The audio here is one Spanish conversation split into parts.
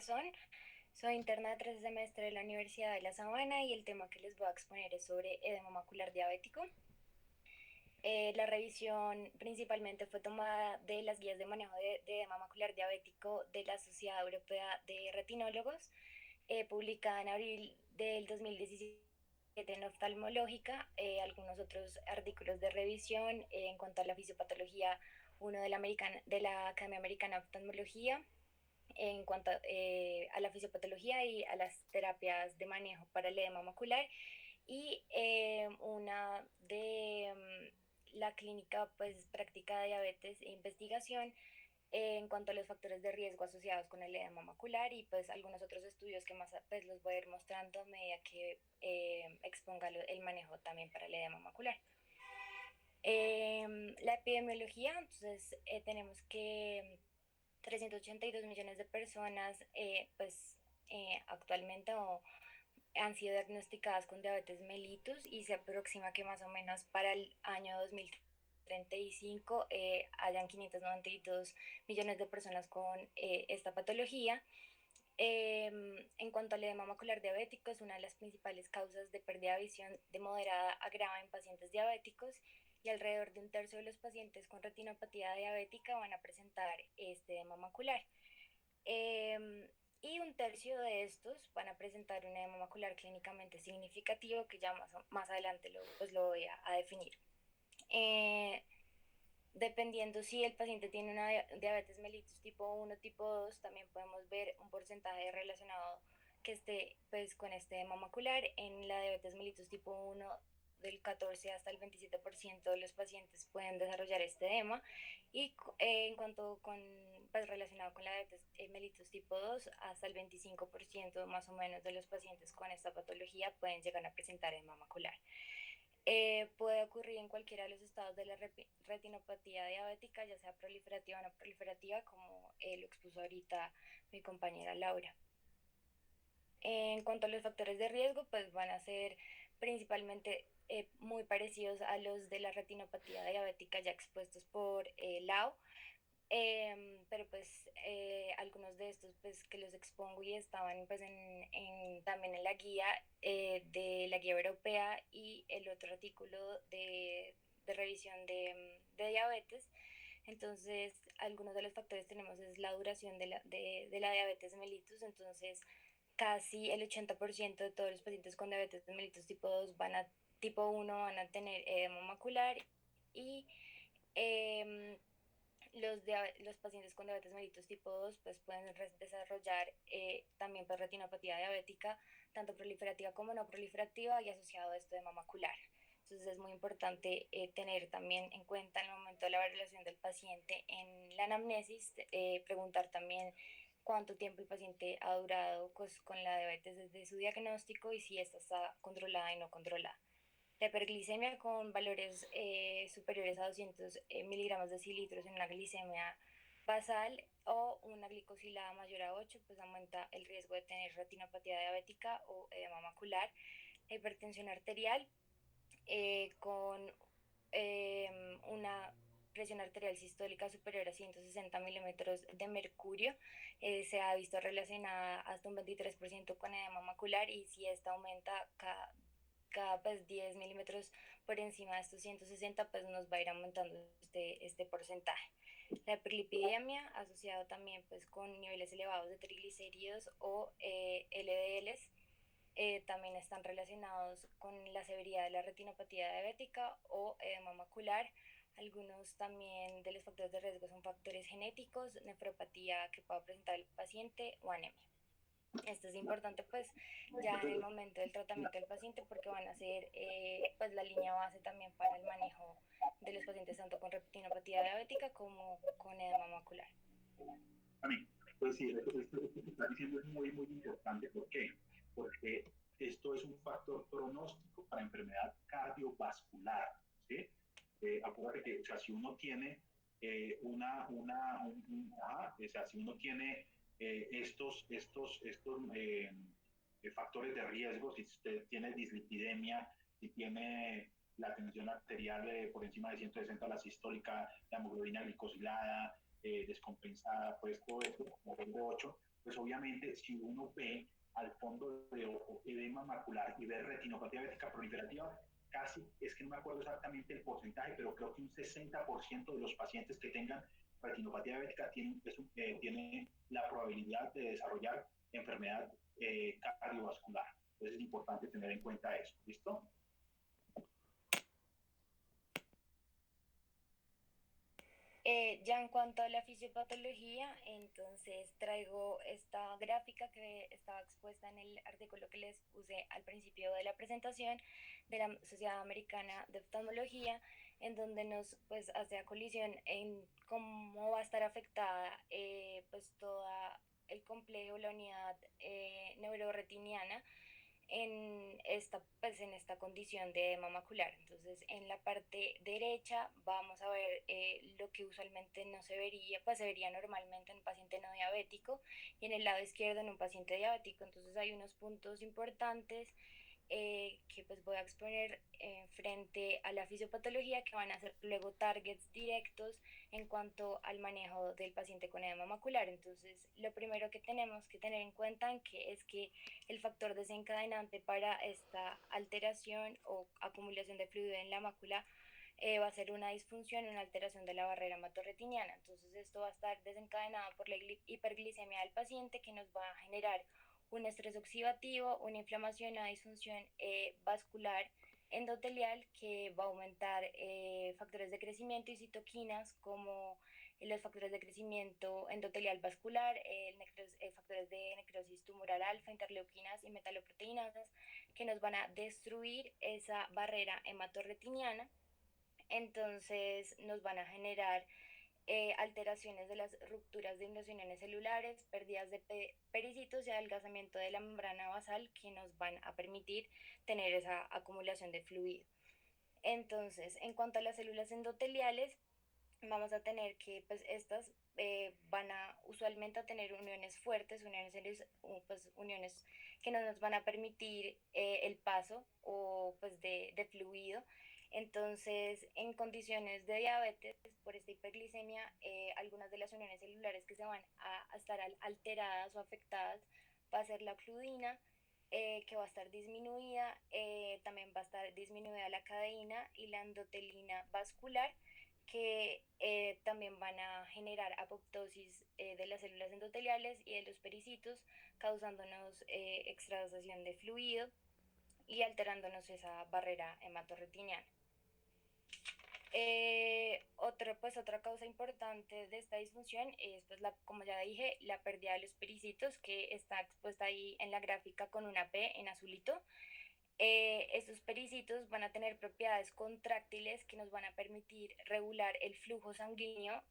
Garzón, soy interna de tercer semestre de la Universidad de La Sabana y el tema que les voy a exponer es sobre edema macular diabético. La revisión principalmente fue tomada de las guías de manejo de edema macular diabético de la Sociedad Europea de Retinólogos, publicada en abril del 2017 en oftalmológica, algunos otros artículos de revisión en cuanto a la fisiopatología, uno de la Academia Americana de Oftalmología, en cuanto a la fisiopatología y a las terapias de manejo para el edema macular, y una de la clínica pues práctica de diabetes e investigación en cuanto a los factores de riesgo asociados con el edema macular, y pues algunos otros estudios que más pues los voy a ir mostrando a medida que exponga el manejo también para el edema macular. La epidemiología, entonces tenemos que 382 millones de personas actualmente han sido diagnosticadas con diabetes mellitus, y se aproxima que más o menos para el año 2035 hayan 592 millones de personas con esta patología. En cuanto al edema macular diabético, es una de las principales causas de pérdida de visión de moderada a grave en pacientes diabéticos, y alrededor de un tercio de los pacientes con retinopatía diabética van a presentar este edema macular. Y un tercio de estos van a presentar un edema macular clínicamente significativo, que ya más adelante pues lo voy a definir. Eh, Dependiendo si el paciente tiene una diabetes mellitus tipo 1, tipo 2, también podemos ver un porcentaje relacionado que esté pues con este edema macular. En la diabetes mellitus tipo 1, del 14 hasta el 27% de los pacientes pueden desarrollar este edema, y en cuanto con pues relacionado con la diabetes mellitus tipo 2, hasta el 25% más o menos de los pacientes con esta patología pueden llegar a presentar edema macular. Puede ocurrir en cualquiera de los estados de la retinopatía diabética, ya sea proliferativa o no proliferativa, como lo expuso ahorita mi compañera Laura. En cuanto a los factores de riesgo, pues van a ser principalmente muy parecidos a los de la retinopatía diabética ya expuestos por Lau. Pero pues algunos de estos pues que los expongo y estaban pues también en la guía de la guía europea, y el otro artículo de revisión de diabetes. Entonces algunos de los factores tenemos es la duración de la diabetes mellitus. Entonces casi el 80% de todos los pacientes con diabetes mellitus tipo 1 van a tener edema macular, y eh, los pacientes con diabetes mellitus tipo 2 pues pueden desarrollar también pues, retinopatía diabética, tanto proliferativa como no proliferativa, y asociado a esto de macular. Entonces es muy importante tener también en cuenta en el momento de la evaluación del paciente en la anamnesis, preguntar también cuánto tiempo el paciente ha durado pues, con la diabetes desde su diagnóstico, y si esta está controlada y no controlada. La hiperglicemia con valores superiores a 200 miligramos de cilitros en una glicemia basal, o una glicosilada mayor a 8, pues aumenta el riesgo de tener retinopatía diabética o edema macular. La hipertensión arterial con una presión arterial sistólica superior a 160 milímetros de mercurio se ha visto relacionada hasta un 23% con edema macular, y si esta aumenta cada pues 10 milímetros por encima de estos 160, pues nos va a ir aumentando este porcentaje. La hiperlipidemia asociado también pues con niveles elevados de triglicéridos o LDLs también están relacionados con la severidad de la retinopatía diabética o edema macular. Algunos también de los factores de riesgo son factores genéticos, nefropatía que pueda presentar el paciente o anemia. Esto es importante pues ya en el momento del tratamiento del paciente, porque van a ser pues la línea base también para el manejo de los pacientes tanto con retinopatía diabética como con edema macular. A mí, pues sí, esto que está diciendo es muy, muy importante. ¿Por qué? Porque esto es un factor pronóstico para enfermedad cardiovascular, ¿sí? Acuérdate que, o sea, si uno tiene o sea, si uno tiene estos factores de riesgo, si usted tiene dislipidemia, si tiene la tensión arterial por encima de 160, la sistólica, la hemoglobina glicosilada, descompensada, pues todo esto como de 8, pues obviamente si uno ve al fondo de ojo edema macular y ve retinopatía diabética proliferativa, casi, es que no me acuerdo exactamente el porcentaje, pero creo que un 60% de los pacientes que tengan retinopatía diabética tiene la probabilidad de desarrollar enfermedad cardiovascular. Entonces es importante tener en cuenta eso. ¿Listo? Ya en cuanto a la fisiopatología, entonces traigo esta gráfica que estaba expuesta en el artículo que les puse al principio de la presentación de la Sociedad Americana de Oftalmología, en donde nos pues hace a colisión en cómo va a estar afectada pues toda el complejo, la unidad neuroretiniana en esta condición de edema macular. Entonces, en la parte derecha vamos a ver lo que usualmente no se vería, pues se vería normalmente en un paciente no diabético, y en el lado izquierdo en un paciente diabético. Entonces, hay unos puntos importantes que pues voy a exponer frente a la fisiopatología, que van a ser luego targets directos en cuanto al manejo del paciente con edema macular. Entonces, lo primero que tenemos que tener en cuenta es que el factor desencadenante para esta alteración o acumulación de fluido en la mácula va a ser una disfunción, una alteración de la barrera hematorretiniana. Entonces, esto va a estar desencadenado por la hiperglicemia del paciente, que nos va a generar un estrés oxidativo, una inflamación, una disfunción vascular endotelial, que va a aumentar factores de crecimiento y citoquinas como los factores de crecimiento endotelial vascular, factores de necrosis tumoral alfa, interleuquinas y metaloproteinasas, que nos van a destruir esa barrera hematorretiniana. Entonces nos van a generar alteraciones de las rupturas de endosiniones celulares, pérdidas de pericitos y adelgazamiento de la membrana basal, que nos van a permitir tener esa acumulación de fluido. Entonces, en cuanto a las células endoteliales, vamos a tener que pues estas van a usualmente a tener uniones fuertes, uniones que no nos van a permitir el paso o pues de fluido. Entonces, en condiciones de diabetes, por esta hiperglicemia, algunas de las uniones celulares que se van a estar alteradas o afectadas va a ser la ocludina, que va a estar disminuida, también va a estar disminuida la cadeína y la endotelina vascular, que también van a generar apoptosis de las células endoteliales y de los pericitos, causándonos extravasación de fluido y alterándonos esa barrera hematorretiniana. Otra causa importante de esta disfunción es, pues, como ya dije, la pérdida de los pericitos, que está expuesta ahí en la gráfica con una P en azulito. Estos pericitos van a tener propiedades contráctiles que nos van a permitir regular el flujo sanguíneo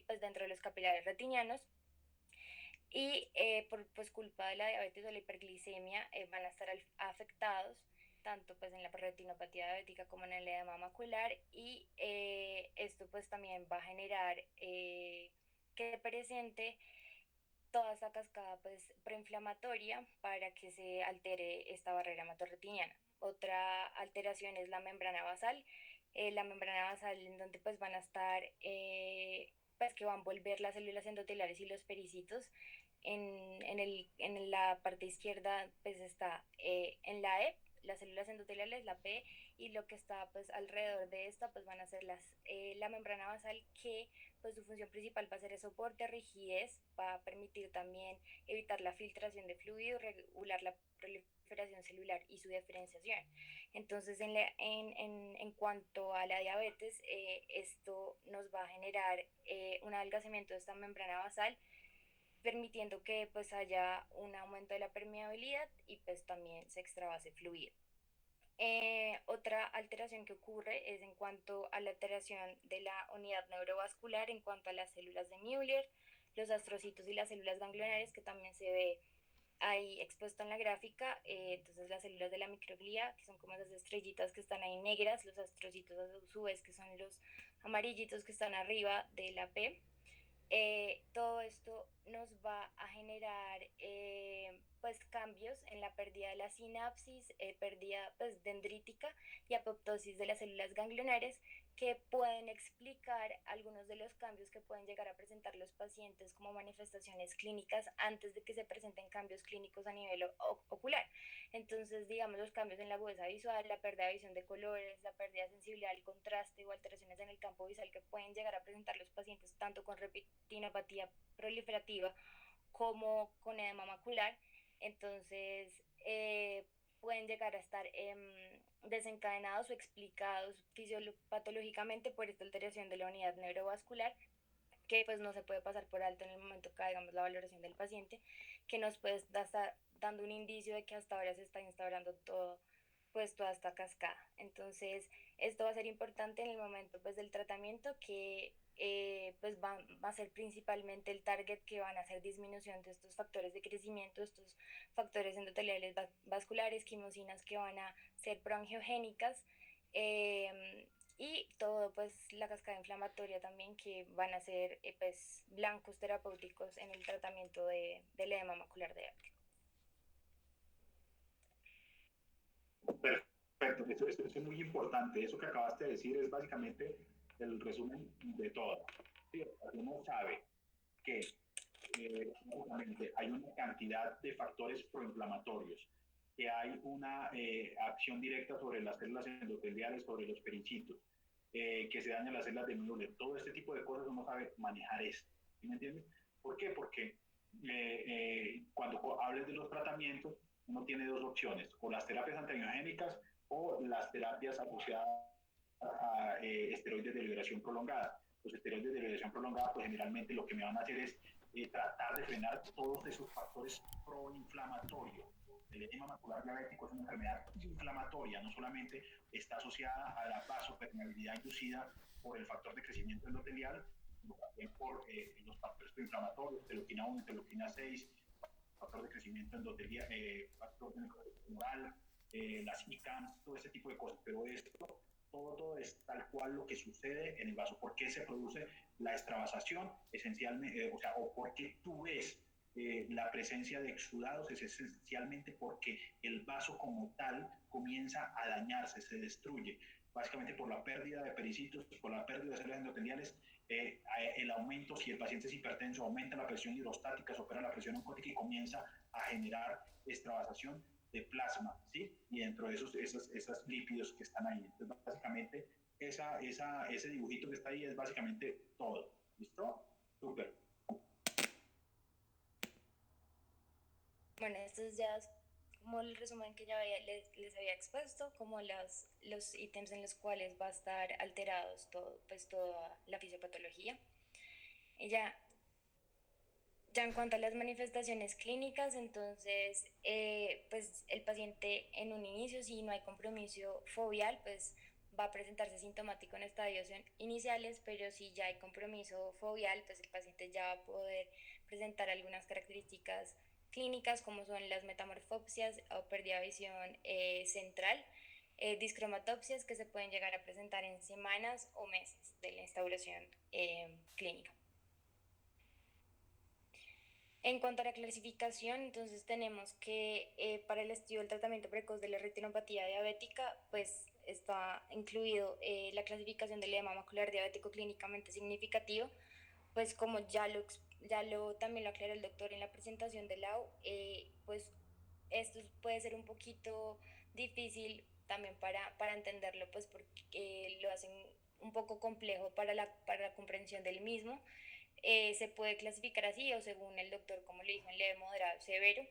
pues, dentro de los capilares retinianos, y por pues, culpa de la diabetes o la hiperglicemia van a estar afectados tanto pues en la retinopatía diabética como en el edema macular, y esto pues también va a generar que presente toda esta cascada pues preinflamatoria para que se altere esta barrera hematorretiniana. Otra alteración es la membrana basal. La membrana basal, en donde pues van a estar pues que van a envolver las células endoteliares y los pericitos. En la parte izquierda pues está en la E, las células endoteliales, la P, y lo que está pues alrededor de esta pues van a ser la membrana basal, que pues su función principal va a ser el soporte, rigidez, va a permitir también evitar la filtración de fluido, regular la proliferación celular y su diferenciación. Entonces, en cuanto a la diabetes, esto nos va a generar un adelgazamiento de esta membrana basal, permitiendo que pues haya un aumento de la permeabilidad y pues también se extravase fluido. Otra alteración que ocurre es en cuanto a la alteración de la unidad neurovascular, en cuanto a las células de Müller, los astrocitos y las células ganglionares, que también se ve ahí expuesto en la gráfica. Entonces, las células de la microglía, que son como esas estrellitas que están ahí negras, los astrocitos a su vez, que son los amarillitos que están arriba de la P. Todo esto nos va a generar pues cambios en la pérdida de la sinapsis, pérdida pues dendrítica y apoptosis de las células ganglionares, que pueden explicar algunos de los cambios que pueden llegar a presentar los pacientes como manifestaciones clínicas antes de que se presenten cambios clínicos a nivel ocular. Entonces, digamos, los cambios en la agudeza visual, la pérdida de visión de colores, la pérdida de sensibilidad al contraste o alteraciones en el campo visual que pueden llegar a presentar los pacientes tanto con retinopatía proliferativa como con edema macular. Entonces, pueden llegar a estar desencadenados o explicados fisiopatológicamente por esta alteración de la unidad neurovascular, que pues no se puede pasar por alto en el momento que hagamos la valoración del paciente, que nos puede estar dando un indicio de que hasta ahora se está instaurando pues toda esta cascada. Entonces, esto va a ser importante en el momento pues del tratamiento, que pues va a ser principalmente el target, que van a hacer disminución de estos factores de crecimiento, estos factores endoteliales vasculares, quimosinas que van a ser proangiogénicas, y todo pues la cascada inflamatoria también, que van a ser pues blancos terapéuticos en el tratamiento del edema macular diabético. Perfecto, eso es muy importante. Eso que acabaste de decir es básicamente el resumen de todo. Sí, uno sabe que hay una cantidad de factores proinflamatorios, que hay una acción directa sobre las células endoteliales, sobre los perincitos, que se dañan las células de Müller. Todo este tipo de cosas uno sabe manejar esto. ¿Sí me entiendes? ¿Por qué? Porque cuando hables de los tratamientos, uno tiene dos opciones: o las terapias antiangiogénicas o las terapias asociadas a esteroides de liberación prolongada. Los esteroides de liberación prolongada, pues generalmente lo que me van a hacer es tratar de frenar todos esos factores proinflamatorios. El edema macular diabético es una enfermedad inflamatoria, no solamente está asociada a la vasopermeabilidad inducida por el factor de crecimiento endotelial, sino también por los factores proinflamatorios, interleuquina 1, interleuquina 6, factor de crecimiento endotelial, factor tumoral, las ICANS, todo ese tipo de cosas. Pero esto, todo es tal cual lo que sucede en el vaso. ¿Por qué se produce la extravasación? Esencialmente, o por qué tú ves la presencia de exudados, es esencialmente porque el vaso como tal comienza a dañarse, se destruye, básicamente por la pérdida de pericitos, por la pérdida de células endoteliales. El aumento, si el paciente es hipertenso, aumenta la presión hidrostática, se opera la presión oncótica y comienza a generar extravasación de plasma, ¿sí? Y dentro de esos lípidos que están ahí. Entonces, básicamente, ese dibujito que está ahí es básicamente todo. ¿Listo? Súper. Bueno, esto es ya como el resumen que ya les había expuesto, como los ítems en los cuales va a estar alterados pues toda la fisiopatología. Y ya en cuanto a las manifestaciones clínicas, entonces, pues el paciente en un inicio, si no hay compromiso foveal, pues va a presentarse sintomático en estadios iniciales, pero si ya hay compromiso foveal, pues el paciente ya va a poder presentar algunas características clínicas, como son las metamorfopsias o pérdida de visión central, discromatopsias, que se pueden llegar a presentar en semanas o meses de la instauración clínica. En cuanto a la clasificación, entonces tenemos que para el estudio del tratamiento precoz de la retinopatía diabética, pues está incluido la clasificación del edema macular diabético clínicamente significativo, pues como también lo aclaró el doctor en la presentación del AU, pues esto puede ser un poquito difícil también para entenderlo, pues porque lo hacen un poco complejo para la comprensión del mismo. Se puede clasificar así o según el doctor, como le dijo, en leve, moderado, severo.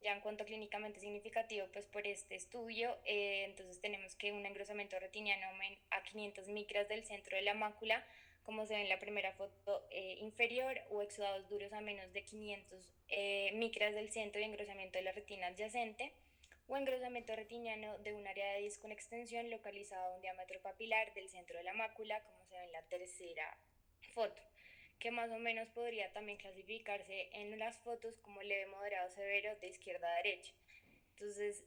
Ya en cuanto a clínicamente significativo, pues por este estudio, entonces tenemos que un engrosamiento retiniano a 500 micras del centro de la mácula, como se ve en la primera foto inferior, o exudados duros a menos de 500 micras del centro y engrosamiento de la retina adyacente, o engrosamiento retiniano de un área de disco en extensión localizado a un diámetro papilar del centro de la mácula, como se ve en la tercera foto, que más o menos podría también clasificarse en las fotos como leve, moderado, severo de izquierda a derecha. Entonces,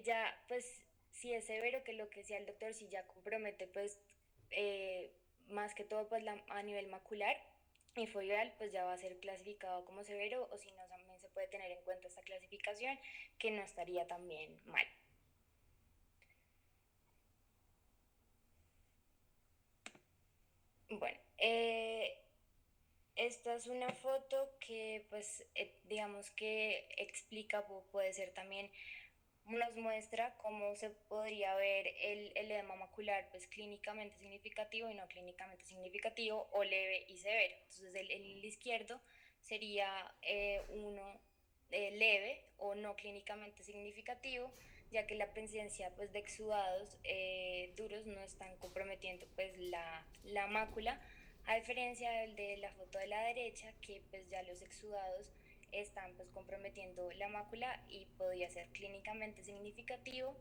ya pues si es severo, que lo que sea el doctor, si ya compromete pues más que todo pues a nivel macular y foveal, pues ya va a ser clasificado como severo, o si no también se puede tener en cuenta esta clasificación, que no estaría también mal. Bueno, esta es una foto que pues digamos que explica, puede ser también, nos muestra cómo se podría ver el edema macular pues clínicamente significativo y no clínicamente significativo o leve y severo. Entonces el izquierdo sería uno leve o no clínicamente significativo, ya que la presencia pues de exudados duros no están comprometiendo pues la mácula, a diferencia del de la foto de la derecha, que pues ya los exudados están pues comprometiendo la mácula y podría ser clínicamente significativo,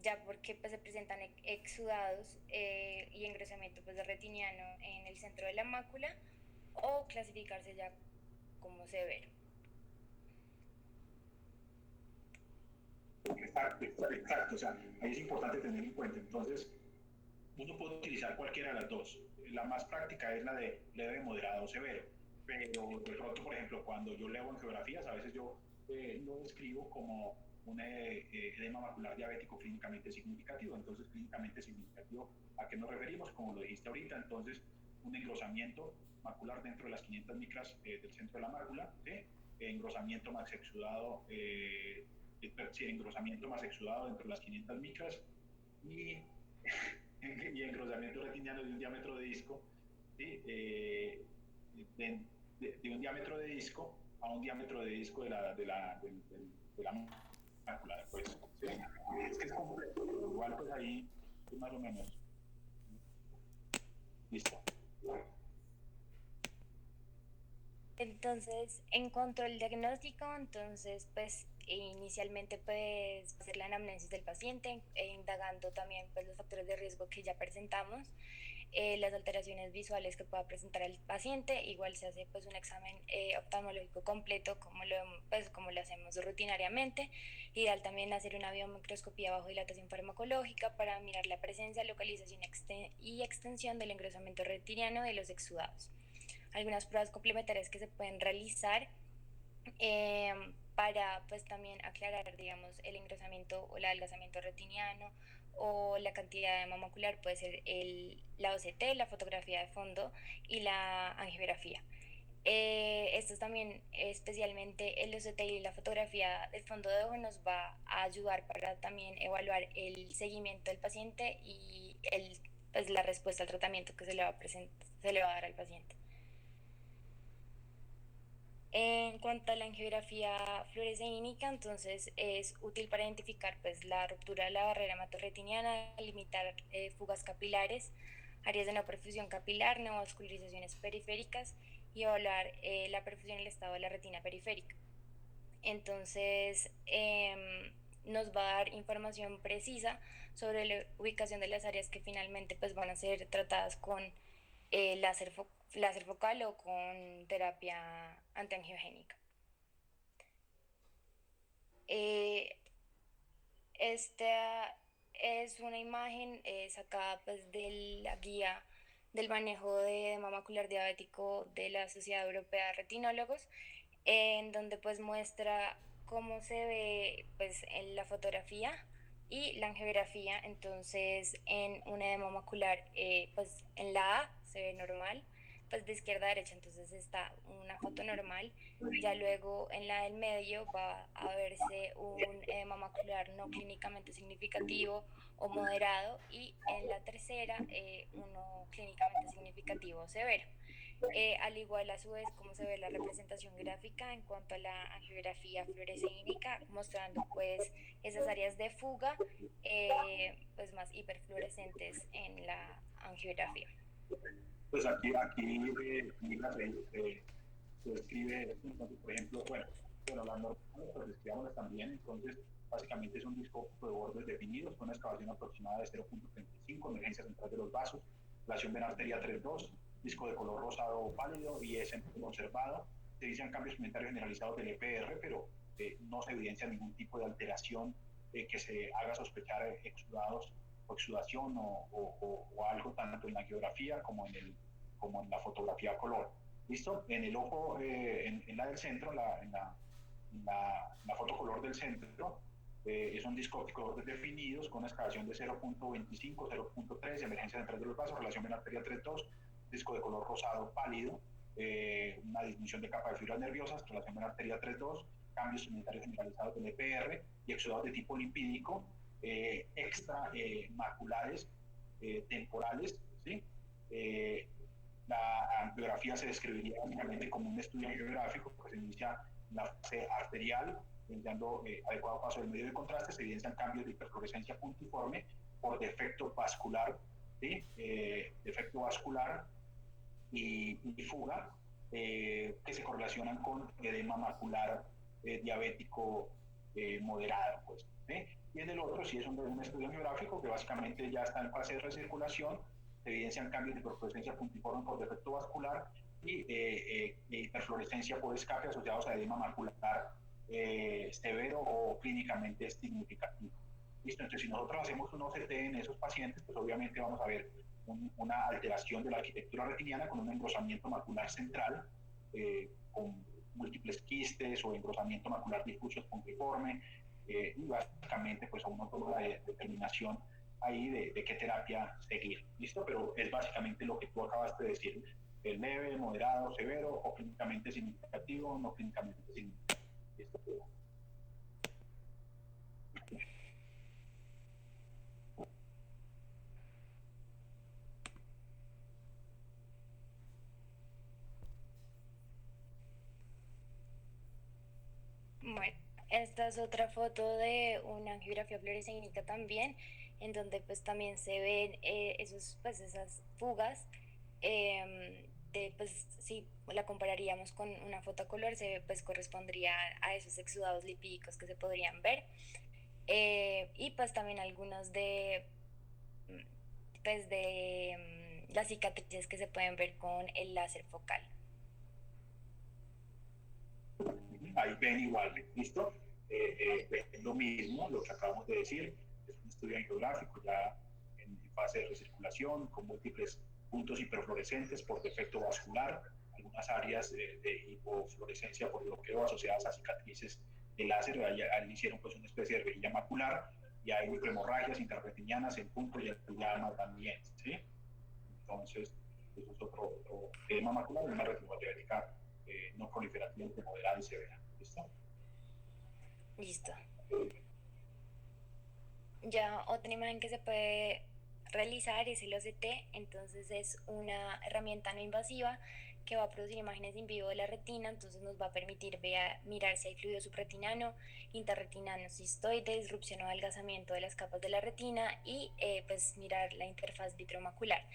ya porque pues se presentan exudados y engrosamiento pues de retiniano en el centro de la mácula, o clasificarse ya como severo. Exacto, exacto. O sea, ahí es importante tener en cuenta. Entonces, uno puede utilizar cualquiera de las dos. La más práctica es la de leve, moderado o severo. Pero de pronto, por ejemplo, cuando yo leo en geografías, a veces yo lo describo como un edema macular diabético clínicamente significativo. Entonces, clínicamente significativo, ¿a qué nos referimos? Como lo dijiste ahorita, entonces, un engrosamiento macular dentro de las 500 micras del centro de la mácula, ¿sí? Engrosamiento más exudado, sí, engrosamiento más exudado dentro de las 500 micras y y engrosamiento retiniano de un diámetro de disco, ¿sí? De un diámetro de disco a un diámetro de disco de la mácula, pues, ¿sí? Es que es complejo, pero igual pues ahí es más o menos listo. Entonces, en cuanto al diagnóstico, entonces, pues inicialmente pues hacer la anamnesis del paciente, indagando también pues los factores de riesgo que ya presentamos, las alteraciones visuales que pueda presentar el paciente. Igual se hace pues un examen oftalmológico completo como lo hacemos rutinariamente. Ideal también hacer una biomicroscopía bajo dilatación farmacológica para mirar la presencia, localización y extensión del engrosamiento retiniano de los exudados. Algunas pruebas complementarias que se pueden realizar eh, para pues también aclarar, digamos, el engrosamiento o el adelgazamiento retiniano o la cantidad de edema macular puede ser la OCT, la fotografía de fondo y la angiografía. Esto también, especialmente el OCT y la fotografía del fondo de ojo, nos va a ayudar para también evaluar el seguimiento del paciente y pues, la respuesta al tratamiento que se le va a dar al paciente. En cuanto a la angiografía fluoresceínica, entonces es útil para identificar pues, la ruptura de la barrera hematorretiniana, limitar fugas capilares, áreas de no perfusión capilar, neovascularizaciones periféricas y evaluar la perfusión y el estado de la retina periférica. Entonces, nos va a dar información precisa sobre la ubicación de las áreas que finalmente pues, van a ser tratadas con láser focal o con terapia antiangiogénica. Eh, esta es una imagen sacada pues, de la guía del manejo de edema macular diabético de la Sociedad Europea de Retinólogos, en donde pues muestra cómo se ve pues en la fotografía y la angiografía. Entonces en un edema macular pues en la A se ve normal, pues de izquierda a derecha, entonces está una foto normal. Ya luego en la del medio va a verse un edema macular no clínicamente significativo o moderado, y en la tercera uno clínicamente significativo o severo. Al igual a su vez como se ve la representación gráfica en cuanto a la angiografía fluoresceínica, mostrando pues esas áreas de fuga pues más hiperfluorescentes en la angiografía. Pues aquí mira, se describe, entonces, por ejemplo, bueno, las normales, pues escribámoslas también, entonces, básicamente es un disco de bordes definidos con una excavación aproximada de 0.35, emergencia central de los vasos, relación vena-arteria 3.2, disco de color rosado pálido y es observado. Se dicen cambios comentarios generalizados del EPR, pero no se evidencia ningún tipo de alteración que se haga sospechar exudados o exudación o algo tanto en la geografía como en la fotografía a color. ¿Listo? En el ojo, en la del centro, la foto color del centro, son discos definidos con una excavación de 0.25, 0.3, emergencia central de los vasos, relación vena arteria 3.2, disco de color rosado pálido, una disminución de capa de fibras nerviosas, relación vena arteria 3.2, cambios unitarios generalizados del EPR y exudados de tipo lipídico, extramaculares temporales, ¿sí? La angiografía se describiría básicamente como un estudio angiográfico que se inicia en la fase arterial, dando adecuado paso del medio de contraste, se evidencian cambios de hiperfluorescencia puntiforme por defecto vascular, ¿sí? Defecto vascular y fuga, que se correlacionan con edema macular diabético moderado. Pues, ¿sí? Y en el otro sí es un estudio geográfico que básicamente ya está en fase de recirculación, se evidencian cambios de hiperfluorescencia puntiforme por defecto vascular y hiperfluorescencia por escape asociados a edema macular severo o clínicamente significativo. Listo, entonces si nosotros hacemos un OCT en esos pacientes, pues obviamente vamos a ver una alteración de la arquitectura retiniana con un engrosamiento macular central, con múltiples quistes o engrosamiento macular difuso puntiforme, y básicamente pues a uno toma la determinación ahí de qué terapia seguir. ¿Listo? Pero es básicamente lo que tú acabaste de decir, el leve, moderado, severo o clínicamente significativo, no clínicamente significativo. ¿Listo? Bueno, esta es otra foto de una angiografía fluorescénica también, en donde pues también se ven esas fugas. Pues si la compararíamos con una foto a color, pues correspondería a esos exudados lipídicos que se podrían ver. Y pues también algunos de las cicatrices que se pueden ver con el láser focal. Ahí ven igual, ¿listo? Es lo mismo, lo que acabamos de decir, es un estudio geográfico ya en fase de recirculación, con múltiples puntos hiperfluorescentes por defecto vascular, algunas áreas de hipofluorescencia por bloqueo asociadas a cicatrices de láser, ahí hicieron pues una especie de rejilla macular, y hay microhemorragias intrarretinianas en punto y en llama también, ¿sí? Entonces, eso es otro tema macular, una retinopatía no proliferativamente moderada y severa. ¿Listo? Listo. Ya otra imagen que se puede realizar es el OCT, entonces es una herramienta no invasiva que va a producir imágenes in vivo de la retina, entonces nos va a permitir mirar si hay fluido subretinano, interretinano, cistoide, disrupción o adelgazamiento de las capas de la retina y pues mirar la interfaz vitromacular.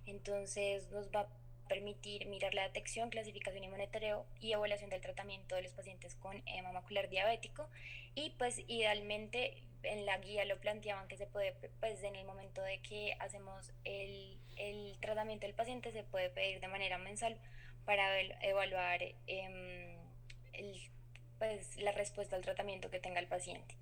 Entonces nos va a permitir mirar la detección, clasificación y monitoreo y evaluación del tratamiento de los pacientes con edema macular diabético, y pues idealmente en la guía lo planteaban que se puede, pues en el momento de que hacemos el tratamiento del paciente se puede pedir de manera mensual para evaluar pues, la respuesta al tratamiento que tenga el paciente.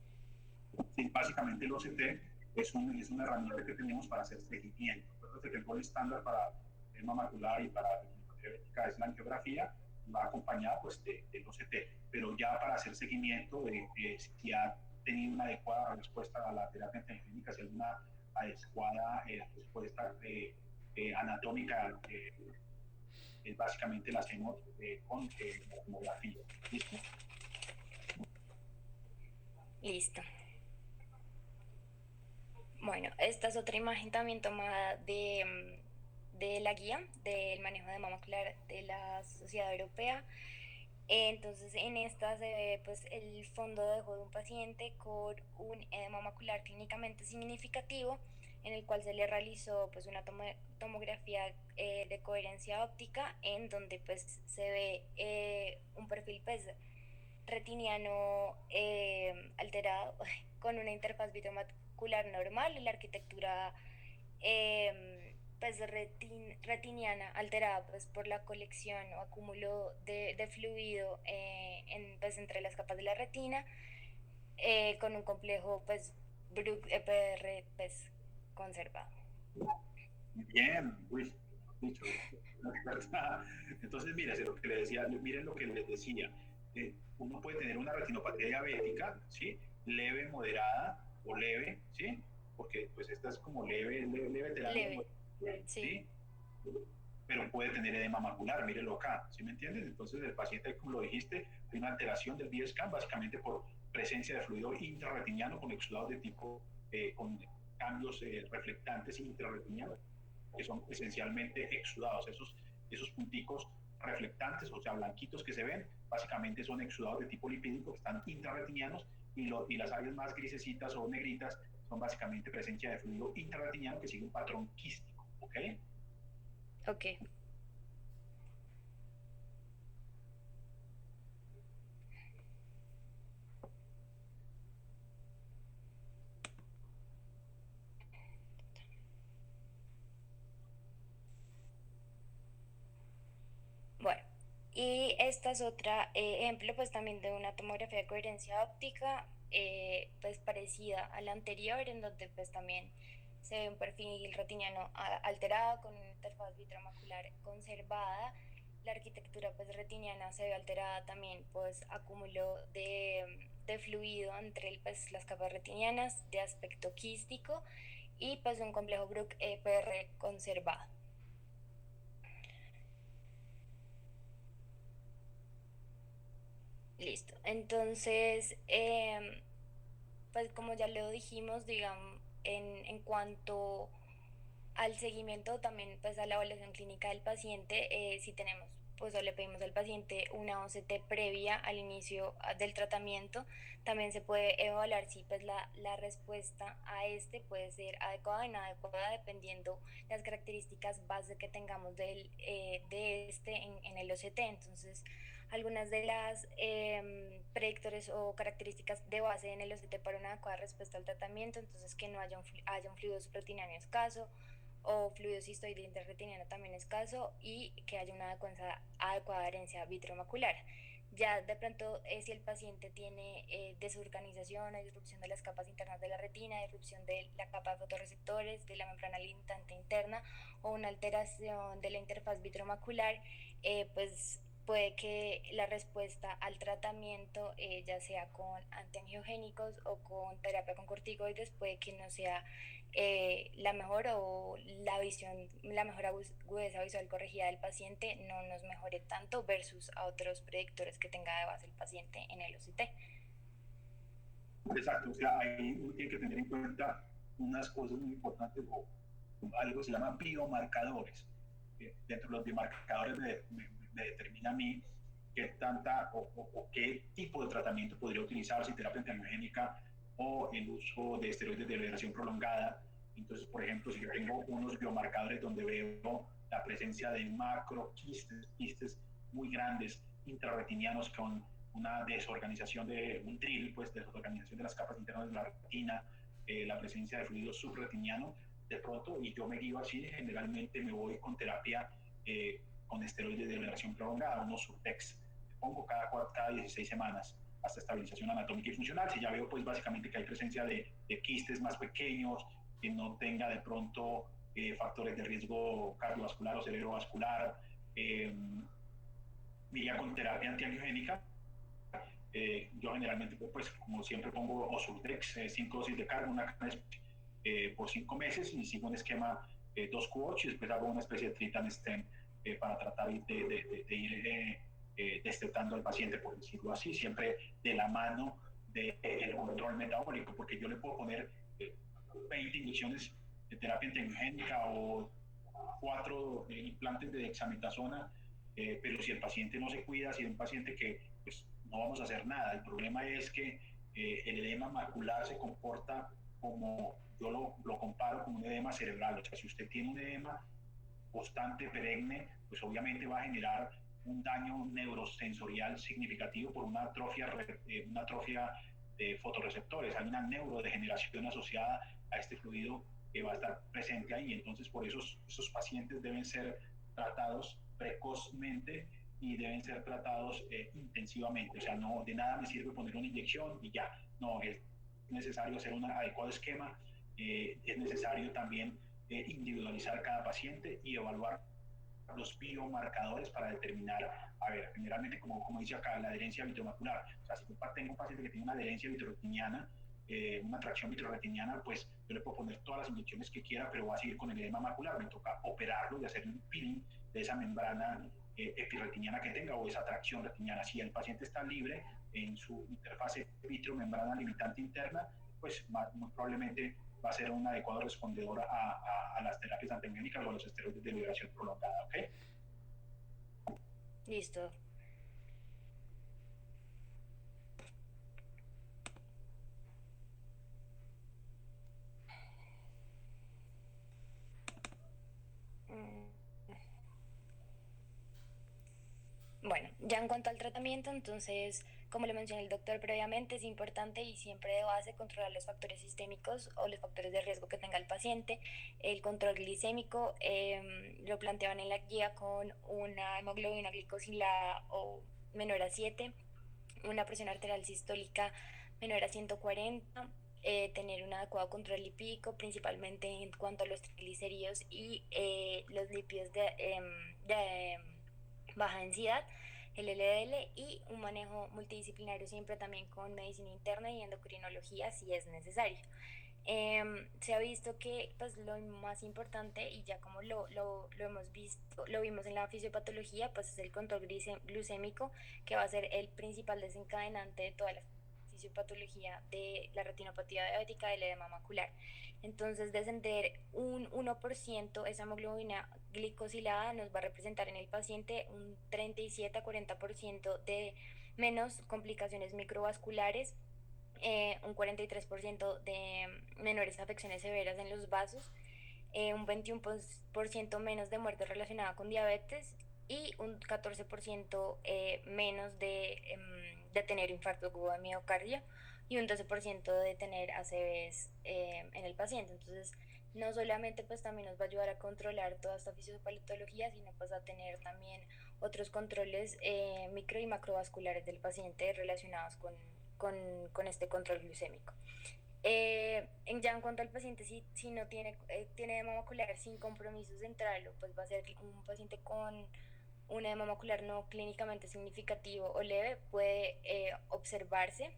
Sí, básicamente el OCT es una herramienta que tenemos para hacer seguimiento. Entonces, el gol estándar para edema macular y para diabética es la angiografía, va acompañada pues del OCT, pero ya para hacer seguimiento de si ha tenido una adecuada respuesta a la terapia antiangiogenética, si hay una adecuada respuesta anatómica, básicamente la hacemos con la tomografía. ¿Listo? Listo. Bueno, esta es otra imagen también tomada de la guía del manejo de edema macular de la Sociedad Europea. Entonces en esta se ve pues el fondo de ojo de un paciente con un edema macular clínicamente significativo, en el cual se le realizó pues una tomografía de coherencia óptica, en donde pues se ve un perfil pues retiniano alterado con una interfaz vitromacular normal, la arquitectura pues retiniana alterada pues por la colección o acúmulo de fluido pues entre las capas de la retina, con un complejo pues Bruch EPR pues conservado. Bien, uy, dicho. Entonces, mira, lo que le decía, miren lo que les decía. Uno puede tener una retinopatía diabética, ¿sí? leve, moderada o leve, ¿sí? Porque pues esta es como leve terapia, Leve, sí. ¿sí? Pero puede tener edema macular, mírelo acá, ¿sí me entiendes? Entonces el paciente, como lo dijiste, hay una alteración del BSCAN básicamente por presencia de fluido intrarretiniano con exudados de tipo, con cambios reflectantes intrarretinianos, que son esencialmente exudados. Esos punticos reflectantes, o sea, blanquitos que se ven, básicamente son exudados de tipo lipídico que están intrarretinianos y las áreas más grisecitas o negritas son básicamente presencia de fluido intrarretiniano que sigue un patrón quístico, ¿ok? Ok. Bueno, y esta es otra ejemplo pues también de una tomografía de coherencia óptica pues parecida a la anterior, en donde pues también se ve un perfil retiniano alterado con una interfaz vitromacular conservada. La arquitectura pues retiniana se ve alterada también pues acúmulo de fluido entre pues, las capas retinianas de aspecto quístico y pues un complejo Bruch PR conservado. Listo. Entonces, pues como ya lo dijimos, digamos, en cuanto al seguimiento, también pues a la evaluación clínica del paciente, si tenemos, pues o le pedimos al paciente una OCT previa al inicio del tratamiento, también se puede evaluar si pues la respuesta a este puede ser adecuada o inadecuada dependiendo las características base que tengamos de este en el OCT. Entonces, algunas de las predictores o características de base en el OCT para una adecuada respuesta al tratamiento, entonces que no haya un fluido subretiniano escaso o fluido cistoide interretiniano también escaso y que haya una adecuada adherencia vitromacular. Ya de pronto, si el paciente tiene desorganización o disrupción de las capas internas de la retina, disrupción de la capa de fotorreceptores, de la membrana limitante interna o una alteración de la interfaz vitromacular, pues puede que la respuesta al tratamiento, ya sea con antiangiogénicos o con terapia con corticoides, puede que no sea la mejor o la mejor agudeza visual corregida del paciente no nos mejore tanto versus a otros predictores que tenga de base el paciente en el OCT. Exacto, o sea, ahí uno tiene que tener en cuenta unas cosas muy importantes, o algo que se llama biomarcadores. Dentro de los biomarcadores me determina a mí qué tanta o qué tipo de tratamiento podría utilizar, si terapia antiangiogénica o el uso de esteroides de liberación prolongada. Entonces, por ejemplo, si yo tengo unos biomarcadores donde veo la presencia de quistes muy grandes, intrarretinianos con una desorganización de un tril, pues desorganización de las capas internas de la retina, la presencia de fluido subretiniano, de pronto, y yo me guío así, generalmente me voy con terapia con esteroides de liberación prolongada, unos Surtex, pongo cada 16 semanas hasta estabilización anatómica y funcional. Si ya veo pues básicamente que hay presencia de quistes más pequeños, que no tenga de pronto factores de riesgo cardiovascular o cerebrovascular, iría con terapia antiangiogénica. Yo generalmente, pues como siempre, pongo Osurdex, 5 dosis de carga, una por 5 meses, y sigo un esquema 2Q8 y después hago una especie de tritan stem para tratar de ir destetando al paciente, por decirlo así, siempre de la mano del control metabólico, porque yo le puedo poner 20 inyecciones de terapia antiangiogénica o 4 implantes de dexametasona, pero si el paciente no se cuida, si es un paciente que pues, no vamos a hacer nada. El problema es que el edema macular se comporta como, yo lo comparo con un edema cerebral. O sea, si usted tiene un edema constante, perenne, pues obviamente va a generar un daño neurosensorial significativo por una atrofia de fotorreceptores. Hay una neurodegeneración asociada a este fluido que va a estar presente ahí. Entonces, por eso esos pacientes deben ser tratados precozmente y deben ser tratados intensivamente. O sea, no de nada me sirve poner una inyección y ya. No, es necesario hacer un adecuado esquema, es necesario también individualizar cada paciente y evaluar los biomarcadores para determinar, a ver, generalmente como dice acá, la adherencia vitromacular. O sea, si yo tengo un paciente que tiene una adherencia vitroretiniana, una tracción vitroretiniana, pues yo le puedo poner todas las inyecciones que quiera, pero va a seguir con el edema macular. Me toca operarlo y hacerle un peeling de esa membrana epirretiniana que tenga o esa tracción retiniana. Si el paciente está libre en su interfase vitro-membrana limitante interna, pues muy probablemente va a ser un adecuado respondedor a las terapias antiangénicas o a los esteroides de liberación prolongada, ¿ok? Listo. Bueno, ya en cuanto al tratamiento, entonces, como lo mencionó el doctor previamente, es importante y siempre de base controlar los factores sistémicos o los factores de riesgo que tenga el paciente. El control glicémico lo planteaban en la guía con una hemoglobina glicosilada o menor a 7, una presión arterial sistólica menor a 140, tener un adecuado control lipídico, principalmente en cuanto a los triglicéridos y los lípidos de baja densidad, el LDL, y un manejo multidisciplinario siempre también con medicina interna y endocrinología si es necesario. Se ha visto que pues lo más importante, y ya como lo hemos visto, lo vimos en la fisiopatología, pues es el control glucémico, que va a ser el principal desencadenante de toda la fisiopatología de la retinopatía diabética, del edema macular. Entonces, descender un 1% esa hemoglobina glicosilada nos va a representar en el paciente un 37 a 40% de menos complicaciones microvasculares, un 43% de menores afecciones severas en los vasos, un 21% menos de muerte relacionada con diabetes y un 14% menos de tener infarto agudo de miocardio y un 12% de tener ACVs en el paciente. Entonces, no solamente pues también nos va a ayudar a controlar toda esta fisiopatología, sino pues a tener también otros controles micro y macrovasculares del paciente relacionados con este control glucémico. Ya en cuanto al paciente, si no tiene edema macular sin compromiso central, pues va a ser un paciente con un edema macular no clínicamente significativo o leve, puede observarse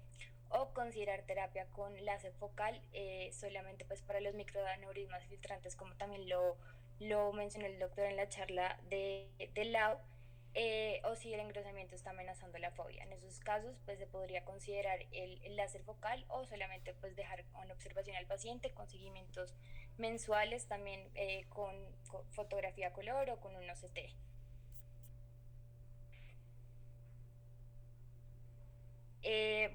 o considerar terapia con láser focal solamente pues para los microaneurismas filtrantes, como también lo mencionó el doctor en la charla de Lau, o si el engrosamiento está amenazando la fobia. En esos casos pues se podría considerar el láser focal o solamente pues dejar con observación al paciente con seguimientos mensuales, también con fotografía a color o con un OCT.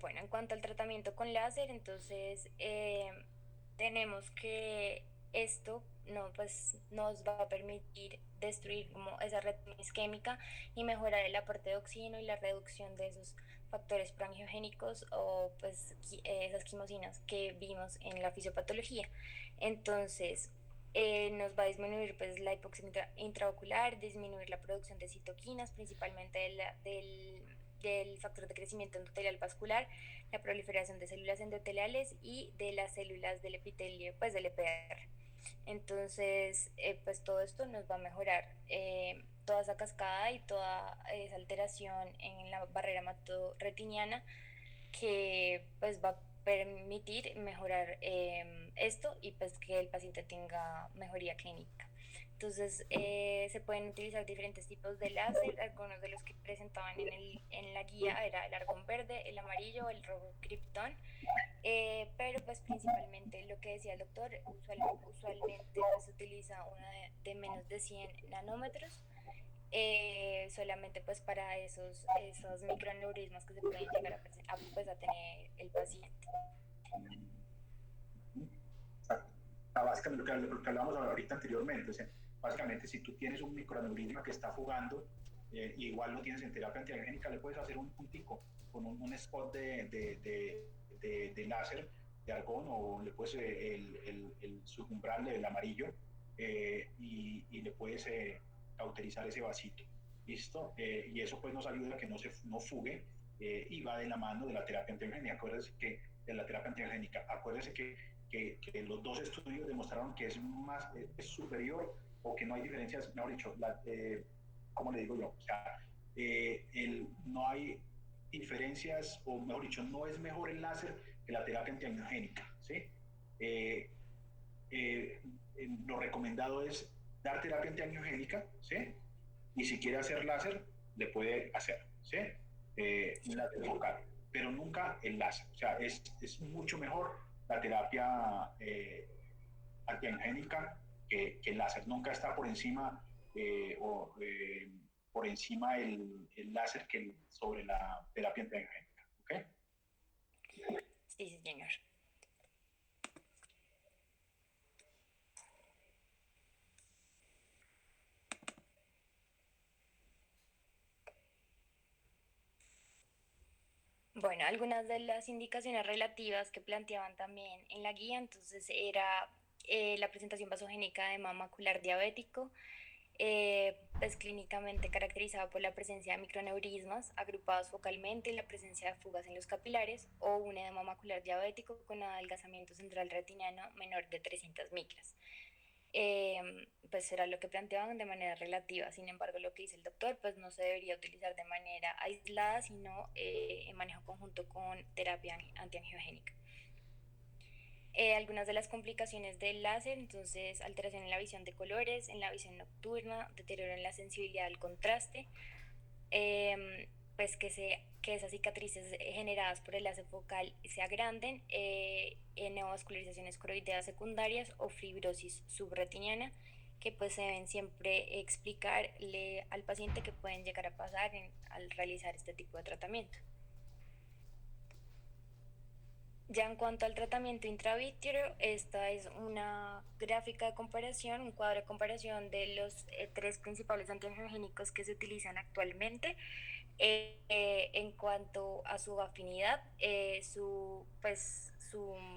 Bueno, en cuanto al tratamiento con láser, entonces tenemos que esto no, pues, nos va a permitir destruir como esa red isquémica y mejorar el aporte de oxígeno y la reducción de esos factores proangiogénicos o pues esas quimosinas que vimos en la fisiopatología. Entonces, nos va a disminuir pues la hipoxia intraocular, disminuir la producción de citoquinas, principalmente del factor de crecimiento endotelial vascular, la proliferación de células endoteliales y de las células del epitelio, pues del EPR. Entonces, pues todo esto nos va a mejorar toda esa cascada y toda esa alteración en la barrera hematoretiniana, que pues va a permitir mejorar esto y pues que el paciente tenga mejoría clínica. Entonces, se pueden utilizar diferentes tipos de láser. Algunos de los que presentaban en la guía era el argón verde, el amarillo, el rojo Krypton, pero pues principalmente lo que decía el doctor, usualmente pues, se utiliza una de menos de 100 nanómetros, solamente pues para esos microaneurismas que se pueden llegar pues, a tener el paciente. Básicamente lo que hablábamos ahorita anteriormente, o sea, básicamente si tú tienes un microaneurisma que está fugando, y igual lo tienes en terapia antiangénica, le puedes hacer un puntico con un spot de láser, de argón, o le puedes el subumbral del amarillo, y le puedes cauterizar ese vasito. ¿Listo? Y eso pues nos ayuda a que no fugue, y va de la mano de la terapia antiangénica. Acuérdense que de la terapia antiangénica, acuérdense que los dos estudios demostraron que es superior, o que no hay diferencias, mejor dicho, ¿cómo le digo yo? O sea, no hay diferencias, o mejor dicho, no es mejor el láser que la terapia antiangiogénica, ¿sí? Eh, eh, lo recomendado es dar terapia antiangiogénica, ¿sí? Y si quiere hacer láser, le puede hacer, ¿sí? Un láser focal, pero nunca el láser. O sea, es mucho mejor la terapia antiangénica que el láser. Nunca está por encima por encima el láser sobre la terapia antiangénica. ¿Okay? Sí, sí, señor. Bueno, algunas de las indicaciones relativas que planteaban también en la guía, entonces era la presentación vasogénica de edema macular diabético, pues clínicamente caracterizada por la presencia de microneurismas agrupados focalmente, la presencia de fugas en los capilares o un edema macular diabético con adelgazamiento central retiniano menor de 300 micras. Pues era lo que planteaban de manera relativa. Sin embargo, lo que dice el doctor, pues no se debería utilizar de manera aislada, sino en manejo conjunto con terapia antiangiogénica. Algunas de las complicaciones del láser, entonces alteración en la visión de colores, en la visión nocturna, deterioro en la sensibilidad al contraste, pues que esas cicatrices generadas por el láser focal se agranden, neovascularizaciones coroideas secundarias o fibrosis subretiniana, que pues se deben siempre explicarle al paciente que pueden llegar a pasar al realizar este tipo de tratamiento. Ya en cuanto al tratamiento intravítero, esta es una gráfica de comparación, un cuadro de comparación de los tres principales antiangiogénicos que se utilizan actualmente. En cuanto a su afinidad, su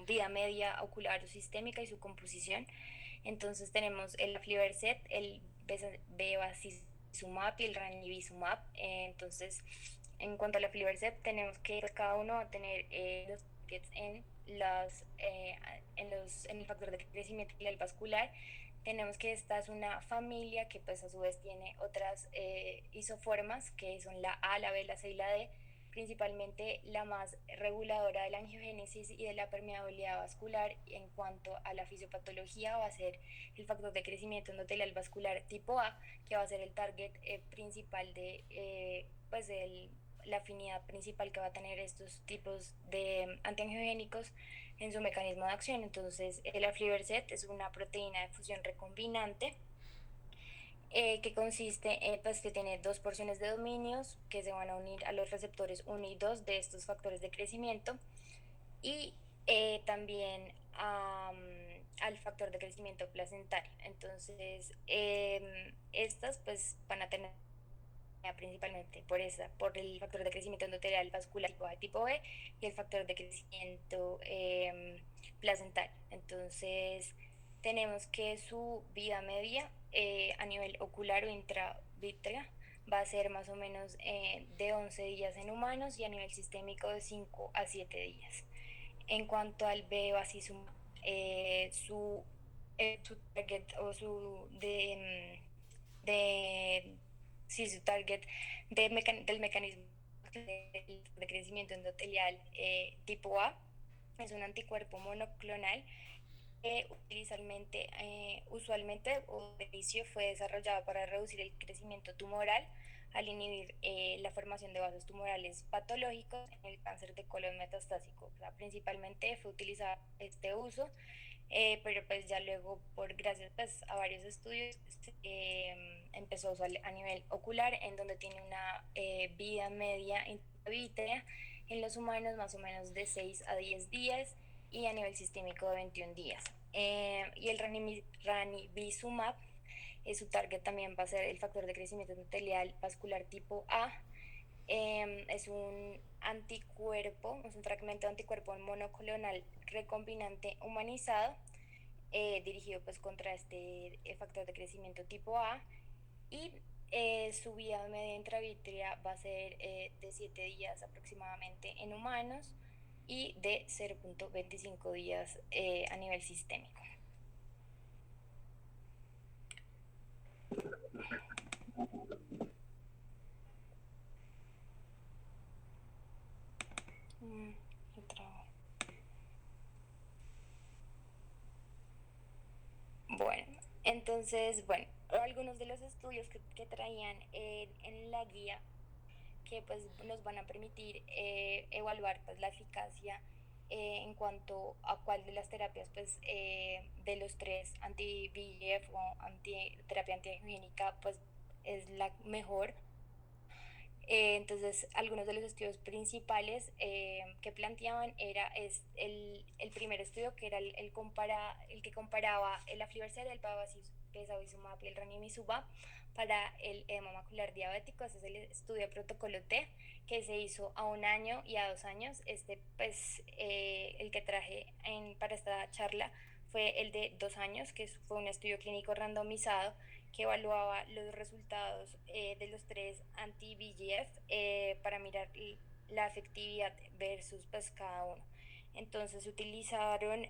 vida media ocular o sistémica y su composición. Entonces tenemos el aflibercept, el bevacizumab y el ranibizumab. Entonces, en cuanto al aflibercept, tenemos que cada uno va a tener los targets en el factor de crecimiento vascular. Tenemos que esta es una familia que pues a su vez tiene otras isoformas que son la A, la B, la C y la D, principalmente la más reguladora de la angiogénesis y de la permeabilidad vascular. En cuanto a la fisiopatología, va a ser el factor de crecimiento endotelial vascular tipo A, que va a ser el target principal de la afinidad principal que va a tener estos tipos de antiangiogénicos en su mecanismo de acción. Entonces, el aflibercept es una proteína de fusión recombinante que consiste en pues, que tiene dos porciones de dominios que se van a unir a los receptores 1 y 2 de estos factores de crecimiento y también al factor de crecimiento placentario. Entonces, estas pues van a tener principalmente por el factor de crecimiento endotelial vascular tipo B y el factor de crecimiento placentario. Entonces, tenemos que su vida media a nivel ocular o intravítrea va a ser más o menos de 11 días en humanos y a nivel sistémico de 5 a 7 días. En cuanto al bevacizumab, su target o su target del mecanismo de crecimiento endotelial tipo A es un anticuerpo monoclonal que usualmente o de inicio fue desarrollado para reducir el crecimiento tumoral al inhibir la formación de vasos tumorales patológicos en el cáncer de colon metastásico. O sea, principalmente fue utilizado este uso, pero pues ya luego, gracias pues, a varios estudios, empezó a usar a nivel ocular, en donde tiene una vida media intravítrea en los humanos más o menos de 6 a 10 días y a nivel sistémico de 21 días. Y el ranibizumab, su target también va a ser el factor de crecimiento endotelial vascular tipo A. Es un anticuerpo, es un fragmento de anticuerpo monoclonal recombinante humanizado dirigido pues contra este factor de crecimiento tipo A y su vida media intravítrea va a ser de 7 días aproximadamente en humanos y de 0.25 días a nivel sistémico. Mm, otra. Bueno, entonces, bueno, algunos de los estudios que traían en la guía que pues nos van a permitir evaluar pues la eficacia en cuanto a cuál de las terapias pues de los tres anti-VEGF o terapia antiangiogénica pues es la mejor. Entonces, algunos de los estudios principales que planteaban el primer estudio, que era el que comparaba el aflibercept, el bevacizumab y el ranibizumab para el edema macular diabético. Ese es el estudio protocolo T, que se hizo a 1 año y a 2 años. El que traje para esta charla fue el de 2 años, que fue un estudio clínico randomizado que evaluaba los resultados de los tres anti-VEGF para mirar la efectividad versus pues cada uno. Entonces utilizaron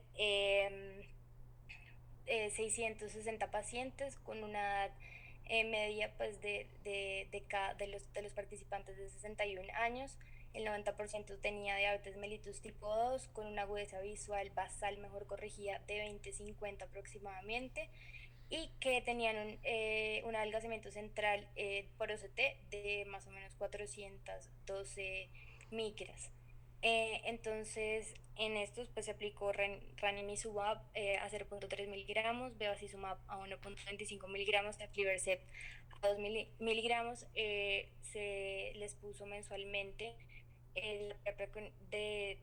660 pacientes con una edad media pues de los participantes de 61 años. El 90% tenía diabetes mellitus tipo 2 con una agudeza visual basal mejor corregida de 20-50 aproximadamente y que tenían un adelgazamiento central por OCT de más o menos 412 micras. Entonces, en estos pues se aplicó ranimizumab a 0.3 miligramos, bevacizumab a 1.25 miligramos, aflibercept a 2 miligramos. Se les puso mensualmente el de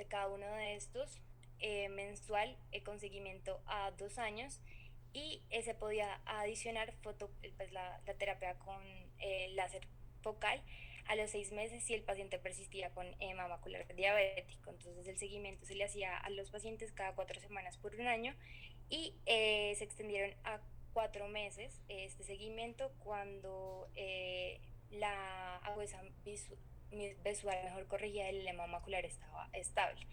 cada uno de estos mensual con seguimiento a 2 años y se podía adicionar pues, la terapia con láser focal a los 6 meses si el paciente persistía con edema macular diabético. Entonces el seguimiento se le hacía a los pacientes cada 4 semanas por 1 año y se extendieron a 4 meses este seguimiento cuando la agudeza visual mejor corregida del edema macular estaba estable.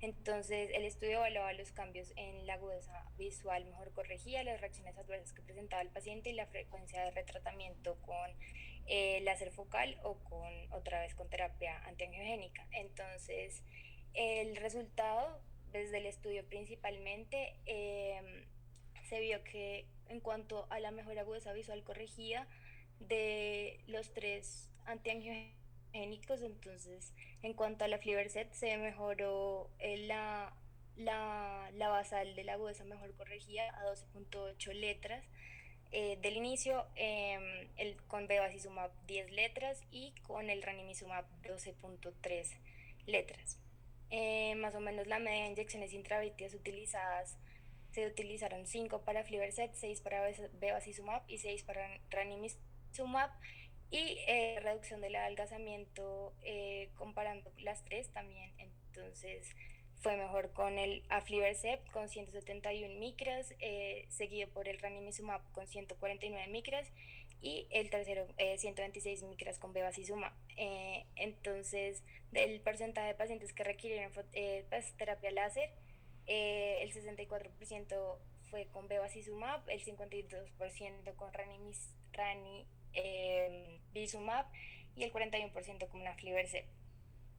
Entonces, el estudio evaluaba los cambios en la agudeza visual mejor corregida, las reacciones adversas que presentaba el paciente y la frecuencia de retratamiento con láser focal o otra vez con terapia antiangiogénica. Entonces, el resultado desde el estudio principalmente se vio que en cuanto a la mejor agudeza visual corregida de los tres antiangiogénicos, entonces en cuanto a la aflibercept se mejoró la basal de la agudeza mejor corregida a 12.8 letras del inicio, con bevacizumab 10 letras y con el ranimizumab 12.3 letras. Más o menos la media de inyecciones intravítreas utilizadas se utilizaron 5 para aflibercept, 6 para bevacizumab y 6 para ranimizumab y reducción del adelgazamiento comparando las tres también. Entonces fue mejor con el aflibercept con 171 micras, seguido por el ranimizumab con 149 micras y el tercero 126 micras con bevacizumab. Entonces, del porcentaje de pacientes que requirieron pues, terapia láser, el 64% fue con bevacizumab, el 52% con ranibizumab y el 41% con aflibercept.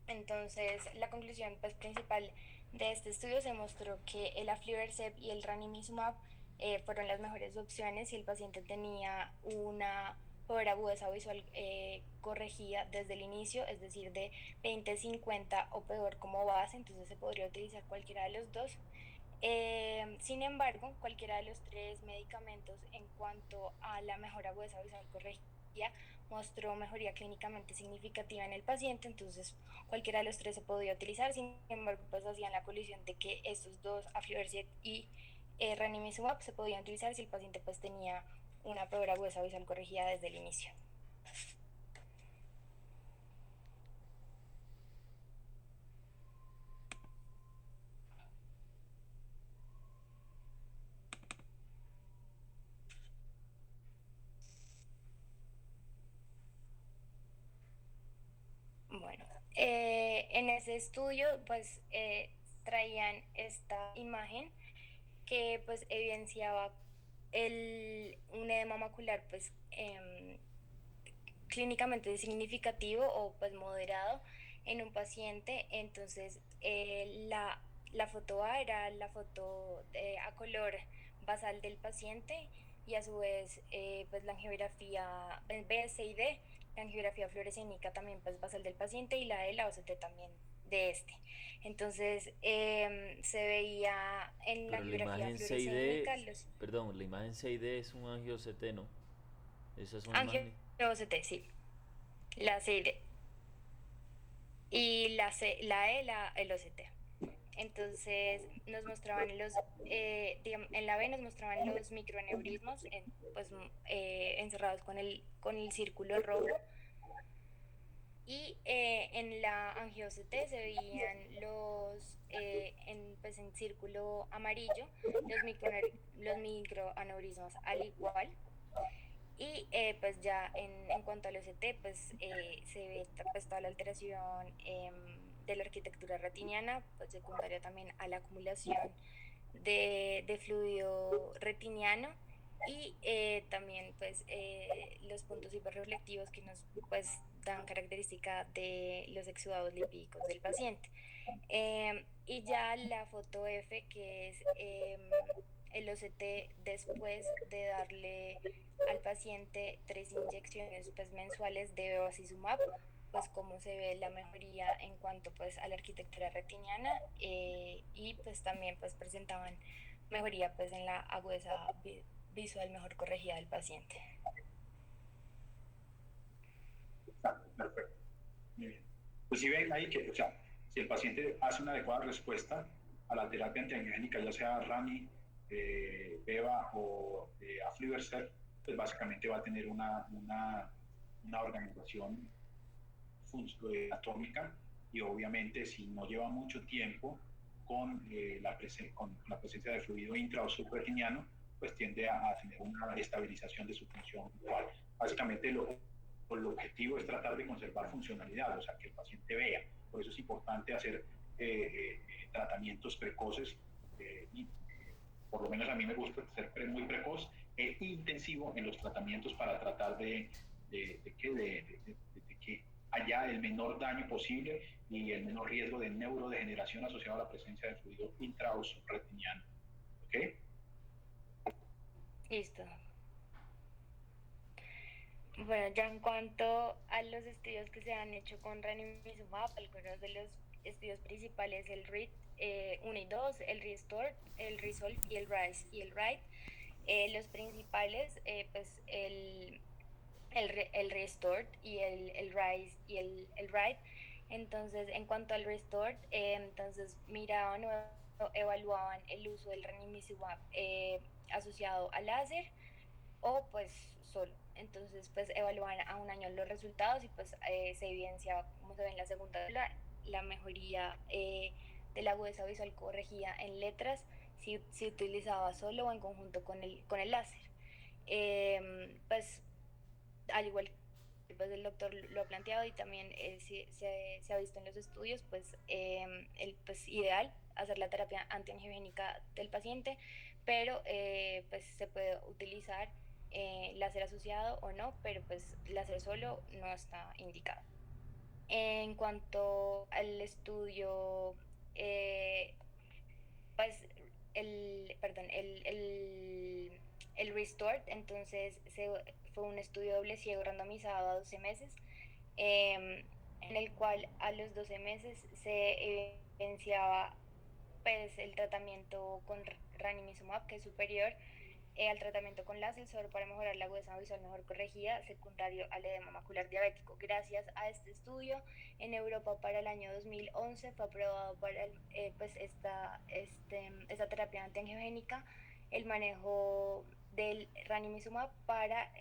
Entonces, la conclusión pues, principal de este estudio se mostró que el aflibercept y el ranibizumab fueron las mejores opciones si el paciente tenía una poder agudeza visual corregida desde el inicio, es decir, de 20-50 o peor como base, entonces se podría utilizar cualquiera de los dos. Sin embargo, cualquiera de los tres medicamentos en cuanto a la mejor agudeza visual corregida mostró mejoría clínicamente significativa en el paciente, entonces cualquiera de los tres se podía utilizar. Sin embargo, pues hacían la colisión de que estos dos, aflibercept y ranimizumab, se podían utilizar si el paciente pues tenía una peor agudeza visual corregida desde el inicio. Bueno, en ese estudio pues traían esta imagen que pues evidenciaba un edema macular pues clínicamente significativo o pues moderado en un paciente. Entonces, la foto A era la foto a color basal del paciente y a su vez, pues la angiografía B, C y D, la angiografía fluorescénica también pues basal del paciente y la de la OCT también de este. Entonces, se veía en la Pero la angiografía imagen 6D, fluorescénica los perdón, la imagen 6D es un angio-CT, ¿no? Esas son imágenes. angio-OCT, sí, la C y D. Y la E, el OCT. Entonces nos mostraban en la B nos mostraban los microaneurismos pues, encerrados con el círculo rojo y en la angio-OCT se veían pues, en círculo amarillo los microaneurismos al igual. Y pues ya en cuanto al OCT, pues se ve pues, toda la alteración de la arquitectura retiniana, pues secundaria también a la acumulación de fluido retiniano y también pues los puntos hiperreflectivos que nos pues dan característica de los exudados lipídicos del paciente. Y ya la foto F, que es el OCT después de darle al paciente 3 inyecciones pues, mensuales de bevacizumab, pues cómo se ve la mejoría en cuanto pues a la arquitectura retiniana y pues también pues presentaban mejoría pues en la agudeza visual mejor corregida del paciente. Exacto, perfecto. Muy bien. Pues si ven ahí que, o sea, si el paciente hace una adecuada respuesta a la terapia antiangiogénica, ya sea RANI, BEVA o aflibercept, pues básicamente va a tener una organización atómica y obviamente si no lleva mucho tiempo con la presencia de fluido intra o subretiniano, pues tiende a tener una estabilización de su función visual. Básicamente el objetivo es tratar de conservar funcionalidad, o sea, que el paciente vea. Por eso es importante hacer tratamientos precoces y por lo menos a mí me gusta ser muy precoz e intensivo en los tratamientos para tratar de que haya el menor daño posible y el menor riesgo de neurodegeneración asociado a la presencia de fluido intra o subretiniano. ¿Ok? Listo. Bueno, ya en cuanto a los estudios que se han hecho con ranibizumab, algunos de los estudios principales, el READ 1 y 2, el RESTORE, el RESOLVE y el RISE y el RIDE. Los principales, pues el RESTORE y el RISE y el RIDE. Entonces, en cuanto al RESTORE, entonces miraban o evaluaban el uso del ranibizumab asociado al láser o pues solo. Entonces pues evalúan a un año los resultados y pues se evidenciaba, como se ve en la segunda, la mejoría de la agudeza visual corregida en letras si utilizaba solo o en conjunto con el láser. Pues al igual que pues, el doctor lo ha planteado y también se ha visto en los estudios, pues el pues ideal hacer la terapia antiangiogénica del paciente, pero pues se puede utilizar láser asociado o no, pero pues láser solo no está indicado. En cuanto al estudio, pues perdón, el Restored, entonces fue un estudio doble ciego randomizado a 12 meses, en el cual a los 12 meses se evidenciaba pues, el tratamiento con ranimizumab, que es superior al tratamiento con láser solo para mejorar la agudeza visual mejor corregida, secundario al edema macular diabético. Gracias a este estudio, en Europa para el año 2011 fue aprobado para pues esta terapia antiangiogénica, el manejo del ranimizumab para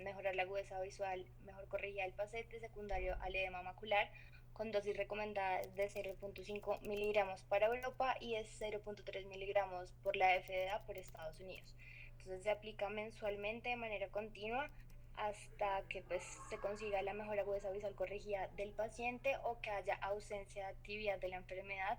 mejorar la agudeza visual mejor corregida del paciente, secundario al edema macular, con dosis recomendadas de 0.5 miligramos para Europa y es 0.3 miligramos por la FDA por Estados Unidos. Entonces se aplica mensualmente de manera continua hasta que pues, se consiga la mejor agudeza visual corregida del paciente o que haya ausencia de actividad de la enfermedad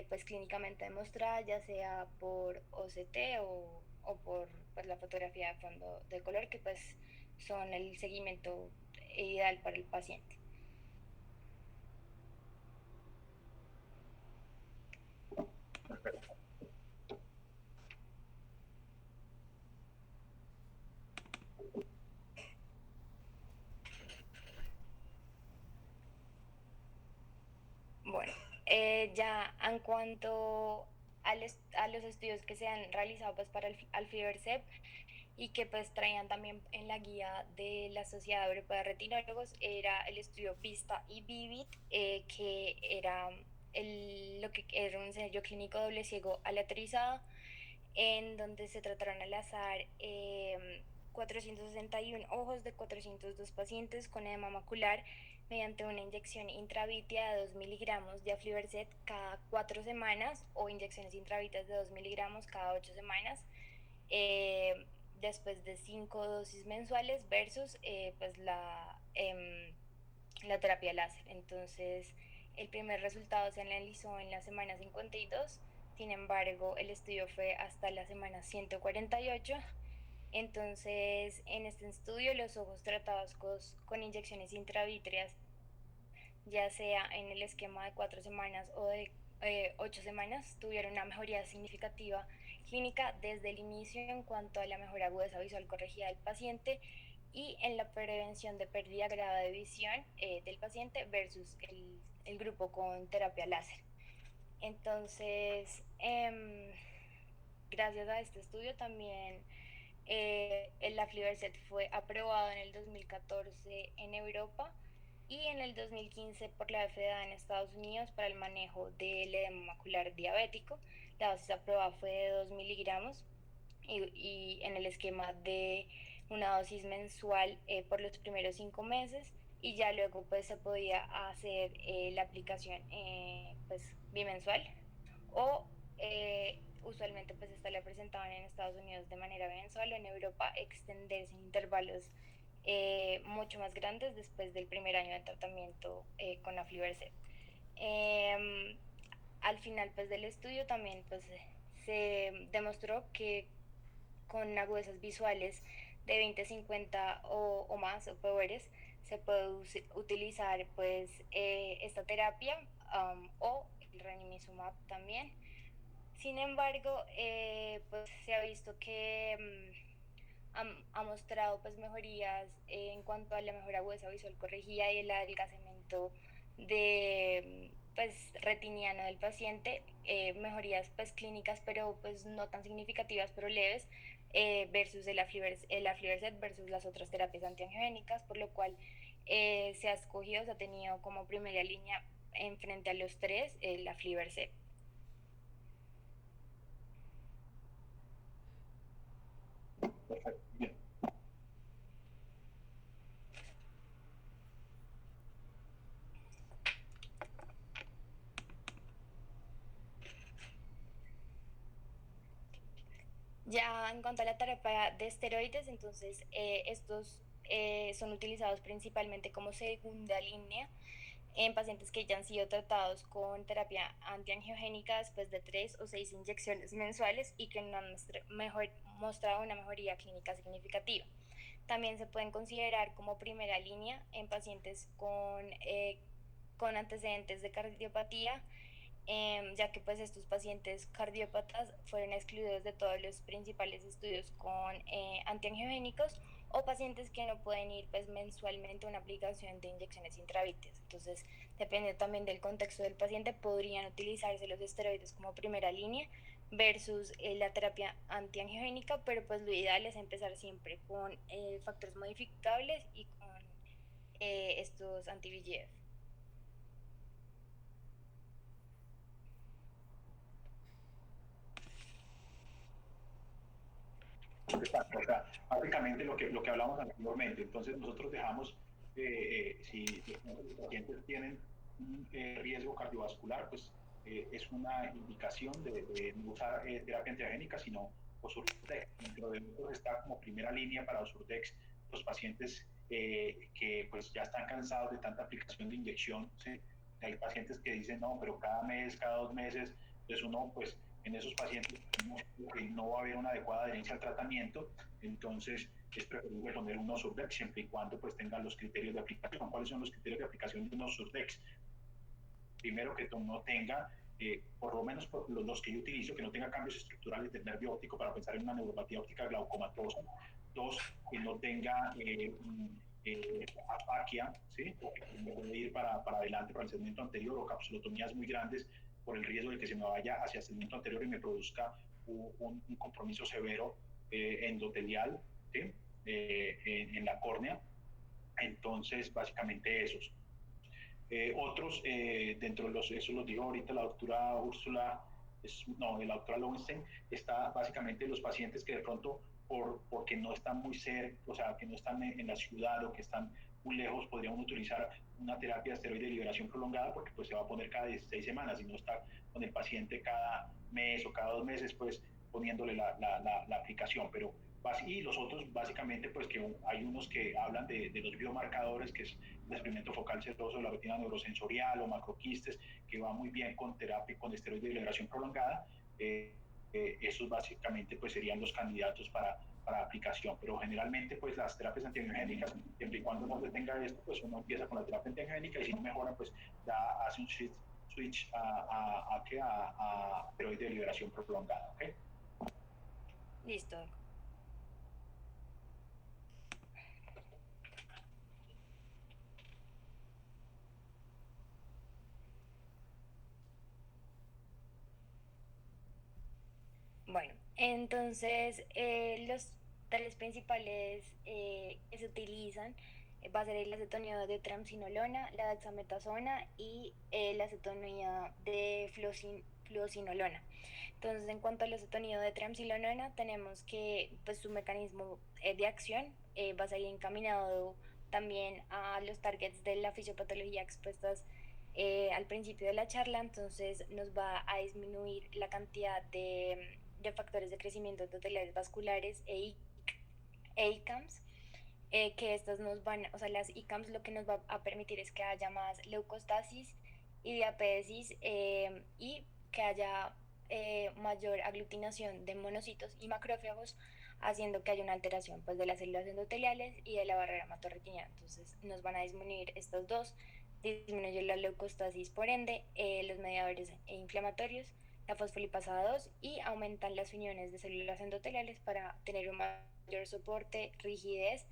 pues clínicamente demostrada, ya sea por OCT o por pues, la fotografía de fondo de color, que pues son el seguimiento ideal para el paciente. Ya en cuanto a los estudios que se han realizado pues para el Aflibercept y que pues traían también en la guía de la Sociedad Europea de Retinólogos, era el estudio VISTA y VIVID, que era lo que era un ensayo clínico doble ciego aleatorizado, en donde se trataron al azar 461 ojos de 402 pacientes con edema macular mediante una inyección intravítea de 2 miligramos de Aflibercept cada 4 semanas o inyecciones intravíteas de 2 miligramos cada 8 semanas, eh, después de 5 dosis mensuales versus la terapia láser. Entonces, el primer resultado se analizó en la semana 52. Sin embargo, el estudio fue hasta la semana 148. Entonces, en este estudio, los ojos tratados con inyecciones intravítreas, ya sea en el esquema de 4 semanas o de 8 semanas, tuvieron una mejoría significativa clínica desde el inicio en cuanto a la mejora agudeza visual corregida del paciente y en la prevención de pérdida grave de visión del paciente versus el grupo con terapia láser. Entonces, gracias a este estudio también el Aflibercept fue aprobado en el 2014 en Europa y en el 2015 por la FDA en Estados Unidos para el manejo del edema macular diabético. La dosis aprobada fue de 2 miligramos y en el esquema de una dosis mensual por los primeros 5 meses, y ya luego pues se podía hacer la aplicación pues bimensual o usualmente pues esta la presentaban en Estados Unidos de manera mensual o en Europa extenderse en intervalos mucho más grandes después del primer año de tratamiento con Aflibercept. Al final pues del estudio también pues se demostró que con agudezas visuales de 20/50 o más o peores se puede utilizar pues esta terapia o el ranimizumab también. Sin embargo, pues se ha visto que ha mostrado pues mejorías en cuanto a la mejora agudeza visual corregida y el adelgazamiento de pues retiniano del paciente, mejorías pues clínicas pero pues no tan significativas pero leves, versus el Aflibercept versus las otras terapias antiangiogénicas, por lo cual se ha escogido, se ha tenido como primera línea en frente a los tres el Aflibercept. Perfecto, bien. Ya en cuanto a la terapia de esteroides, entonces estos son utilizados principalmente como segunda línea en pacientes que ya han sido tratados con terapia antiangiogénica después de 3 o 6 inyecciones mensuales y que no han mostrado una mejoría clínica significativa. También se pueden considerar como primera línea en pacientes con antecedentes de cardiopatía, ya que pues estos pacientes cardiópatas fueron excluidos de todos los principales estudios con antiangiogénicos, o pacientes que no pueden ir pues mensualmente a una aplicación de inyecciones intravíteas. Entonces, depende también del contexto del paciente, podrían utilizarse los esteroides como primera línea versus la terapia antiangiogénica, pero pues lo ideal es empezar siempre con factores modificables y con estos anti-VEGF. Exacto, o sea, básicamente lo que hablamos anteriormente. Entonces, nosotros dejamos, si los pacientes tienen un riesgo cardiovascular, pues es una indicación de no usar terapia antiagénica, sino Osurdex. Dentro de nosotros está como primera línea para Osurdex los pacientes que pues ya están cansados de tanta aplicación de inyección, ¿sí? Hay pacientes que dicen, no, pero cada mes, cada 2 meses, entonces uno pues en esos pacientes no va a haber una adecuada adherencia al tratamiento, entonces es preferible poner un Osurdex siempre y cuando pues tengan los criterios de aplicación. ¿Cuáles son los criterios de aplicación de un Osurdex? Primero, que no tenga, por lo menos por los que yo utilizo, que no tenga cambios estructurales del nervio óptico para pensar en una neuropatía óptica glaucomatosa. Dos, que no tenga afaquia, ¿sí? Me puede ir para adelante para el segmento anterior, o capsulotomías muy grandes por el riesgo de que se me vaya hacia el segmento anterior y me produzca un compromiso severo endotelial, ¿sí? En la córnea. Entonces, básicamente esos. Otros, dentro de los, eso lo dijo ahorita la doctora Úrsula, no, la doctora Lowenstein, está básicamente los pacientes que de pronto, porque no están muy cerca, o sea, que no están en la ciudad o que están muy lejos, podrían utilizar una terapia de esteroide de liberación prolongada, porque pues se va a poner cada 16 semanas y no está con el paciente cada mes o cada 2 meses, pues poniéndole la aplicación. Pero y los otros básicamente pues que hay unos que hablan de los biomarcadores, que es el experimento focal seroso de la retina neurosensorial o macroquistes, que va muy bien con terapia con esteroide de liberación prolongada. Esos básicamente pues serían los candidatos para aplicación, pero generalmente pues las terapias antiangiogénicas, siempre y cuando no se tenga esto, pues uno empieza con la terapia antiangiogénica y si no mejora pues ya hace un switch a esteroide de liberación prolongada. ¿Okay? Listo. Bueno, entonces los tales principales que se utilizan va a ser el acetonio de triamcinolona, la dexametasona y la acetonía de fluocinolona. Entonces, en cuanto al acetonio de triamcinolona, tenemos que pues, su mecanismo de acción va a ser encaminado también a los targets de la fisiopatología expuestas al principio de la charla, entonces nos va a disminuir la cantidad de factores de crecimiento endoteliales vasculares e ICAMS, que estas nos van, o sea, las ICAMS lo que nos va a permitir es que haya más leucostasis y diapedesis y que haya mayor aglutinación de monocitos y macrófagos, haciendo que haya una alteración pues, de las células endoteliales y de la barrera hematorretiniana. Entonces nos van a disminuir estos dos, disminuye la leucostasis, por ende, los mediadores inflamatorios, la fosfolipasa 2 y aumentan las uniones de células endoteliales para tener un mayor soporte, rigidez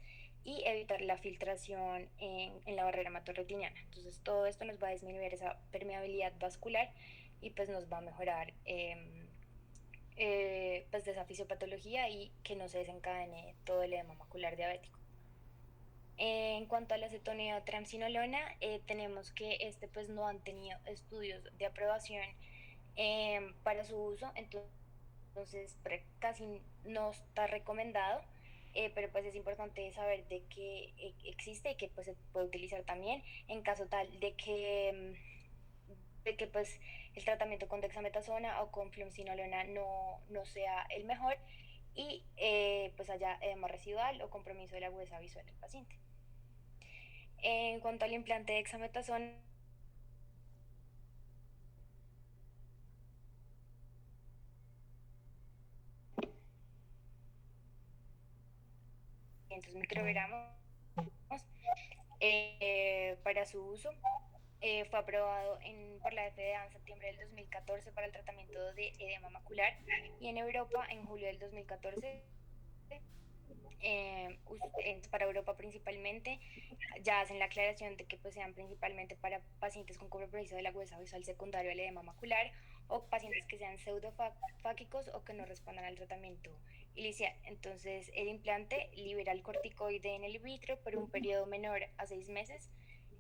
y evitar la filtración en la barrera hematorretiniana. Entonces todo esto nos va a disminuir esa permeabilidad vascular y pues nos va a mejorar pues de esa fisiopatología y que no se desencadene todo el edema macular diabético. En cuanto a la acetonía triamcinolona, tenemos que pues no han tenido estudios de aprobación para su uso, entonces casi no está recomendado, pero pues es importante saber de que existe y que pues se puede utilizar también en caso tal de que pues el tratamiento con dexametasona o con fluocinolona no sea el mejor y pues haya edema residual o compromiso de la agudeza visual del paciente. En cuanto al implante de dexametasona, microgramos para su uso. Fue aprobado por la FDA en septiembre del 2014 para el tratamiento de edema macular y en Europa en julio del 2014 para Europa principalmente. Ya hacen la aclaración de que pues, sean principalmente para pacientes con compromiso de la agudeza visual secundario al edema macular o pacientes que sean pseudofáquicos o que no respondan al tratamiento inicial. Entonces el implante libera el corticoide en el vitro por un periodo menor a 6 meses.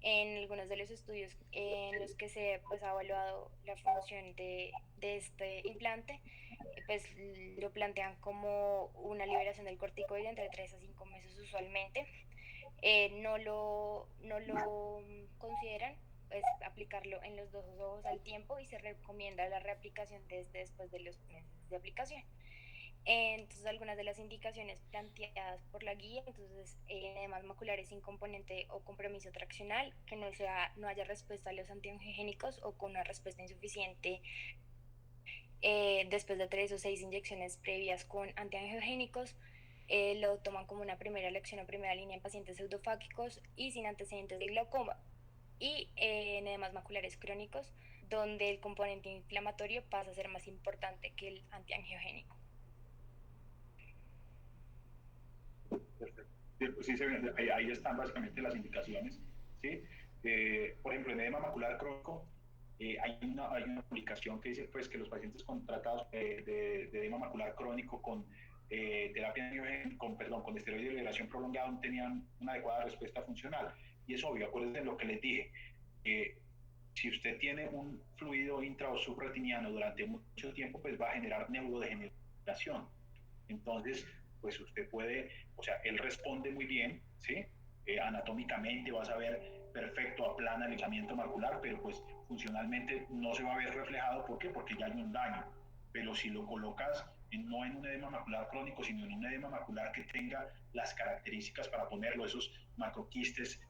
En algunos de los estudios en los que se pues, ha evaluado la función de este implante, pues lo plantean como una liberación del corticoide entre 3 a 5 meses usualmente. No lo consideran pues, aplicarlo en los dos ojos al tiempo y se recomienda la reaplicación después de los meses de aplicación. Entonces, algunas de las indicaciones planteadas por la guía, entonces, edemas maculares sin componente o compromiso traccional, que no haya respuesta a los antiangiogénicos o con una respuesta insuficiente después de 3 o 6 inyecciones previas con antiangiogénicos. Lo toman como una primera elección o primera línea en pacientes pseudofáquicos y sin antecedentes de glaucoma y en edemas maculares crónicos, donde el componente inflamatorio pasa a ser más importante que el antiangiogénico. Perfecto. Sí, ahí están básicamente las indicaciones, ¿sí? Por ejemplo, en edema macular crónico, hay una publicación que dice pues, que los pacientes tratados de edema macular crónico con terapia con esteroide de liberación prolongada no tenían una adecuada respuesta funcional. Y es obvio, acuérdense de lo que les dije. Eh, si usted tiene un fluido intra o subretiniano durante mucho tiempo, pues va a generar neurodegeneración. Entonces, pues usted puede, o sea, él responde muy bien, ¿sí? Anatómicamente vas a ver perfecto, aplana el aislamiento macular, pero pues funcionalmente no se va a ver reflejado. ¿Por qué? Porque ya hay un daño. Pero si lo colocas no en un edema macular crónico, sino en un edema macular que tenga las características para ponerlo, esos macroquistes,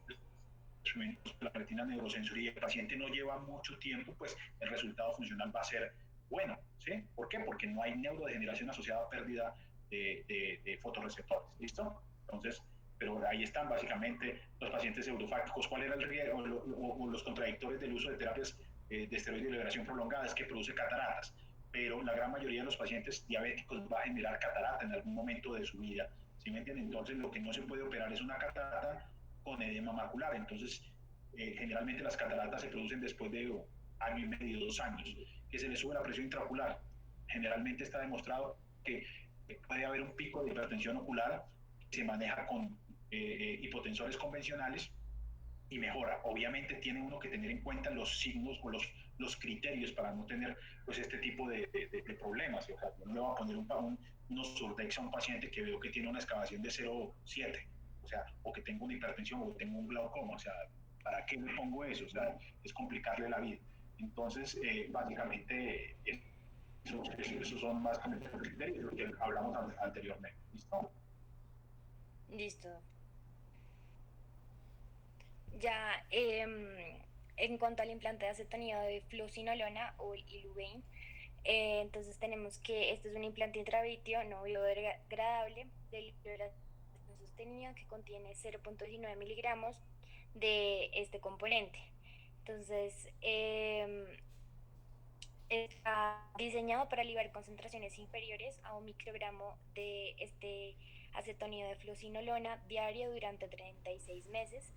la retina neurosensorial, el paciente no lleva mucho tiempo, pues el resultado funcional va a ser bueno, ¿sí? ¿Por qué? Porque no hay neurodegeneración asociada a pérdida de fotorreceptores, ¿listo? Entonces, pero ahí están básicamente los pacientes pseudofácticos. ¿Cuál era el riesgo o los contradictores del uso de terapias de esteroide de liberación prolongada? Es que produce cataratas, pero la gran mayoría de los pacientes diabéticos va a generar catarata en algún momento de su vida, ¿sí me entienden? Entonces, lo que no se puede operar es una catarata con edema macular. Entonces, generalmente las cataratas se producen después de año y medio, 2 años, que se le sube la presión intraocular. Generalmente está demostrado que puede haber un pico de hipertensión ocular que se maneja con hipotensores convencionales y mejora. Obviamente tiene uno que tener en cuenta los signos o los criterios para no tener pues, este tipo de problemas. O sea, yo no le voy a poner unos Surdex a un paciente que veo que tiene una excavación de 0,7, o sea, o que tengo una hipertensión o que tengo un glaucoma, o sea, ¿para qué le pongo eso? O sea, es complicarle la vida. Entonces, básicamente, esos son básicamente los criterios que hablamos anteriormente. ¿Listo? Listo. Ya, en cuanto al implante de acetonida de fluocinolona o el Iluvein, entonces tenemos que este es un implante intravíteo no biodegradable de liberación sostenida que contiene 0,19 miligramos de este componente. Entonces, está diseñado para liberar concentraciones inferiores a 1 microgramo de este acetonio de fluocinolona diario durante 36 meses.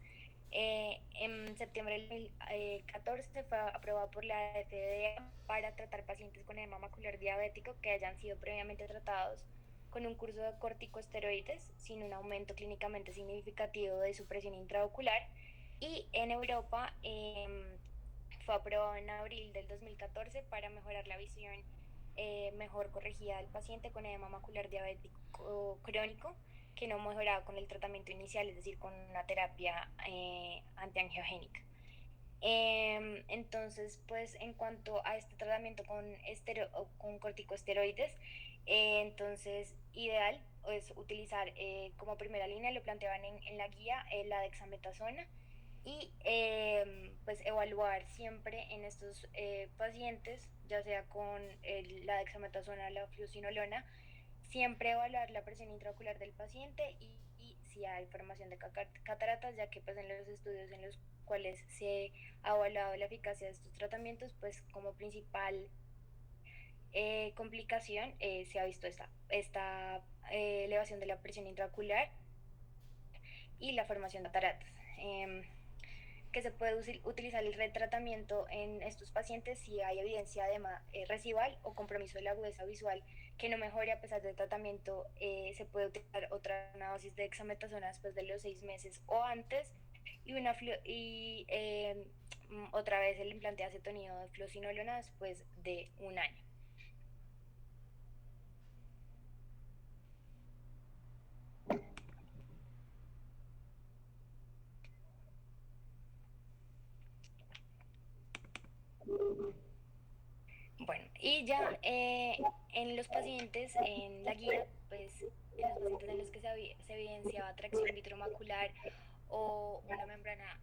En septiembre del 2014 fue aprobado por la FDA para tratar pacientes con edema macular diabético que hayan sido previamente tratados con un curso de corticosteroides sin un aumento clínicamente significativo de su presión intraocular. Y en Europa fue aprobado en abril del 2014 para mejorar la visión mejor corregida del paciente con edema macular diabético crónico que no mejoraba con el tratamiento inicial, es decir, con una terapia antiangiogénica. Entonces, pues en cuanto a este tratamiento con corticosteroides, entonces ideal es utilizar como primera línea, lo planteaban en la guía, la dexametasona, y pues evaluar siempre en estos pacientes, ya sea con la dexametasona o la fluocinolona, siempre evaluar la presión intraocular del paciente y si hay formación de cataratas, ya que pues en los estudios en los cuales se ha evaluado la eficacia de estos tratamientos, pues como principal complicación se ha visto esta elevación de la presión intraocular y la formación de cataratas. Que se puede utilizar el retratamiento en estos pacientes si hay evidencia de residual o compromiso de la agudeza visual que no mejore a pesar del tratamiento. Se puede utilizar una dosis de dexametasona después de los 6 meses o antes y otra vez el implante de acetonido de fluocinolona después de 1 año. Bueno, y ya en los pacientes, en la guía, pues en los pacientes en los que se evidenciaba tracción vitromacular o una membrana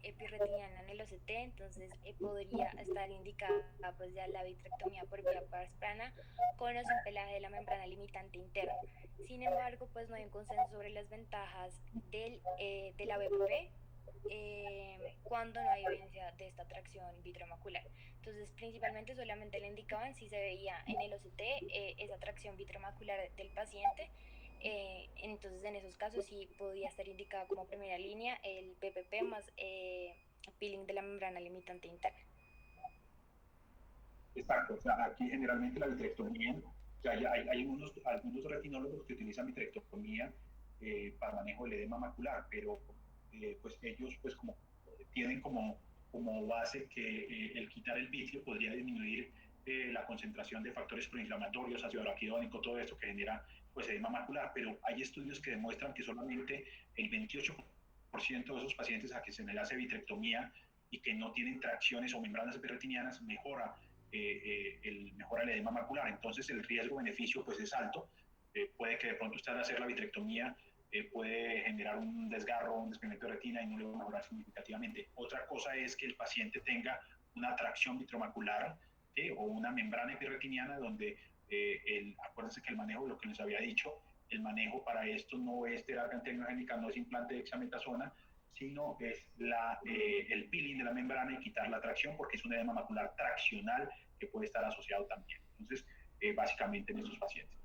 epirretiniana en el OCT, entonces podría estar indicada pues ya la vitrectomía por vía parsplana con o sin pelaje de la membrana limitante interna. Sin embargo, pues no hay un consenso sobre las ventajas de la BPP cuando no hay evidencia de esta tracción vitromacular. Entonces, principalmente solamente le indicaban si se veía en el OCT esa tracción vitromacular del paciente Entonces en esos casos sí podía estar indicado como primera línea el PPP más peeling de la membrana limitante interna. Exacto, o sea, aquí generalmente la vitrectomía, o sea, hay algunos retinólogos que utilizan vitrectomía para manejo del edema macular, pero pues ellos pues como tienen como base que el quitar el vitrio podría disminuir la concentración de factores proinflamatorios, ácido araquidónico, todo esto que genera pues edema macular, pero hay estudios que demuestran que solamente el 28% de esos pacientes a que se les hace vitrectomía y que no tienen tracciones o membranas epirretinianas mejora el edema macular. Entonces el riesgo-beneficio pues es alto. Puede que de pronto usted al hacer la vitrectomía puede generar un desgarro, un desprendimiento de retina y no le va a mejorar significativamente. Otra cosa es que el paciente tenga una tracción vitromacular o una membrana epirretiniana donde acuérdense que el manejo, lo que les había dicho, el manejo para esto no es terapia antiangiogénica, no es implante de dexametasona, sino es el peeling de la membrana y quitar la tracción porque es un edema macular traccional que puede estar asociado también. Entonces, básicamente en esos pacientes.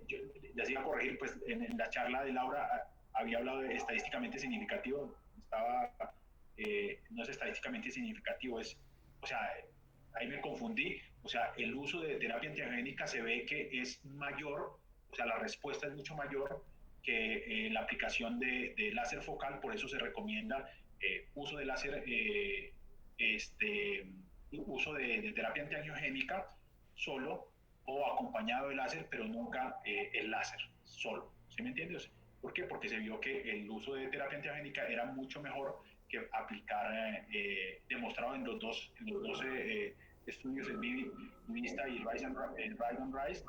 Yo les iba a corregir, pues en la charla de Laura había hablado de estadísticamente significativo, no es estadísticamente significativo, o sea, ahí me confundí, o sea, el uso de terapia antiangiogénica se ve que es mayor, o sea, la respuesta es mucho mayor que la aplicación de láser focal, por eso se recomienda uso de láser, uso de terapia antiangiogénica solo o acompañado de láser, pero nunca el láser solo. ¿Sí me entiendes? ¿Por qué? Porque se vio que el uso de terapia antiangiogénica era mucho mejor que aplicar, demostrado en los dos estudios, el Vista y Rise and Rise,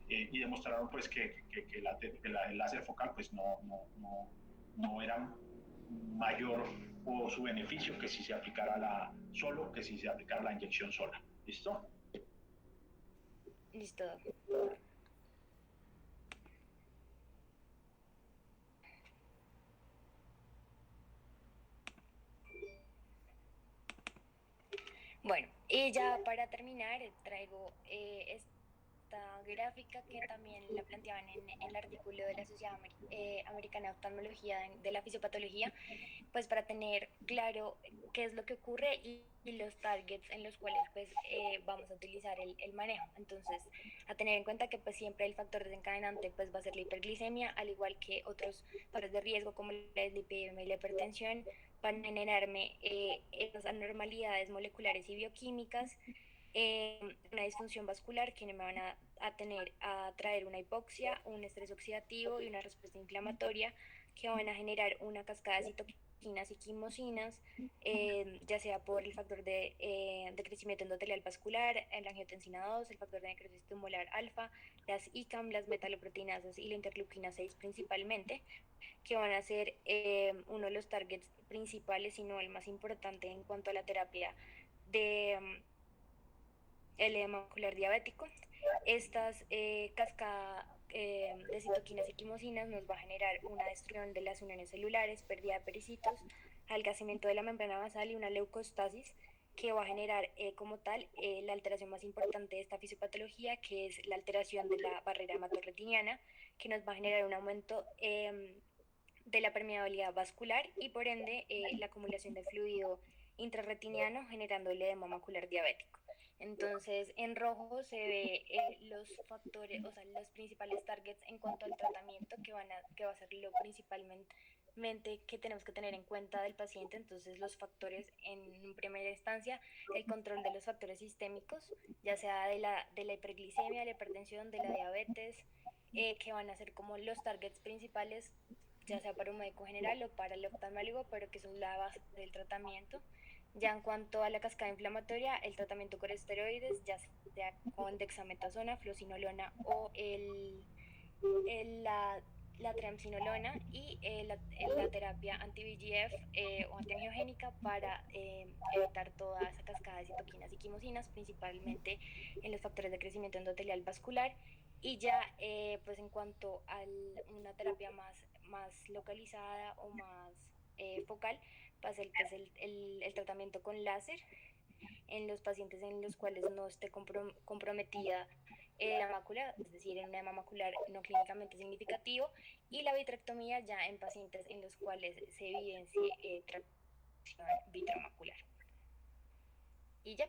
y demostraron pues que el láser focal pues no era mayor o su beneficio que si se aplicara solo, que si se aplicara la inyección sola. ¿Listo? Listo. Bueno, y ya para terminar traigo esta gráfica que también la planteaban en el artículo de la Sociedad Americana de Oftalmología de la Fisiopatología, pues para tener claro qué es lo que ocurre y los targets en los cuales pues vamos a utilizar el manejo. Entonces, a tener en cuenta que pues siempre el factor desencadenante pues va a ser la hiperglicemia, al igual que otros factores de riesgo como la dislipidemia y la hipertensión, van a generarme esas anormalidades moleculares y bioquímicas, una disfunción vascular que me van a traer una hipoxia, un estrés oxidativo y una respuesta inflamatoria que van a generar una cascada de citoquinas y quimosinas, ya sea por el factor de crecimiento endotelial vascular, la angiotensina 2, el factor de necrosis tumoral alfa, las ICAM, las metaloproteinasas y la interleuquina 6 principalmente, que van a ser uno de los targets principales, si no el más importante en cuanto a la terapia de el edema macular diabético. Estas cascadas de citoquinas y quimosinas nos va a generar una destrucción de las uniones celulares, pérdida de pericitos, adelgazamiento de la membrana basal y una leucostasis que va a generar como tal la alteración más importante de esta fisiopatología, que es la alteración de la barrera hematorretiniana, que nos va a generar un aumento de la permeabilidad vascular y por ende la acumulación de fluido intrarretiniano generando el edema macular diabético. Entonces, en rojo se ve los factores, o sea, los principales targets en cuanto al tratamiento que va a ser lo principalmente que tenemos que tener en cuenta del paciente. Entonces, los factores en primera instancia, el control de los factores sistémicos, ya sea de la hiperglicemia, la hipertensión, de la diabetes, que van a ser como los targets principales, ya sea para un médico general o para el oftalmólogo, pero que son la base del tratamiento. Ya en cuanto a la cascada inflamatoria, el tratamiento con esteroides, ya sea con dexametasona, fluocinolona o la triamcinolona, y la terapia anti-VEGF o antiangiogénica para evitar toda esa cascada de citoquinas y quimosinas, principalmente en los factores de crecimiento endotelial vascular. Y ya pues en cuanto a una terapia más localizada o más focal, va a ser pues, el tratamiento con láser en los pacientes en los cuales no esté comprometida la mácula, es decir, en un edema macular no clínicamente significativo, y la vitrectomía ya en pacientes en los cuales se evidencie tracción vitromacular. Y ya.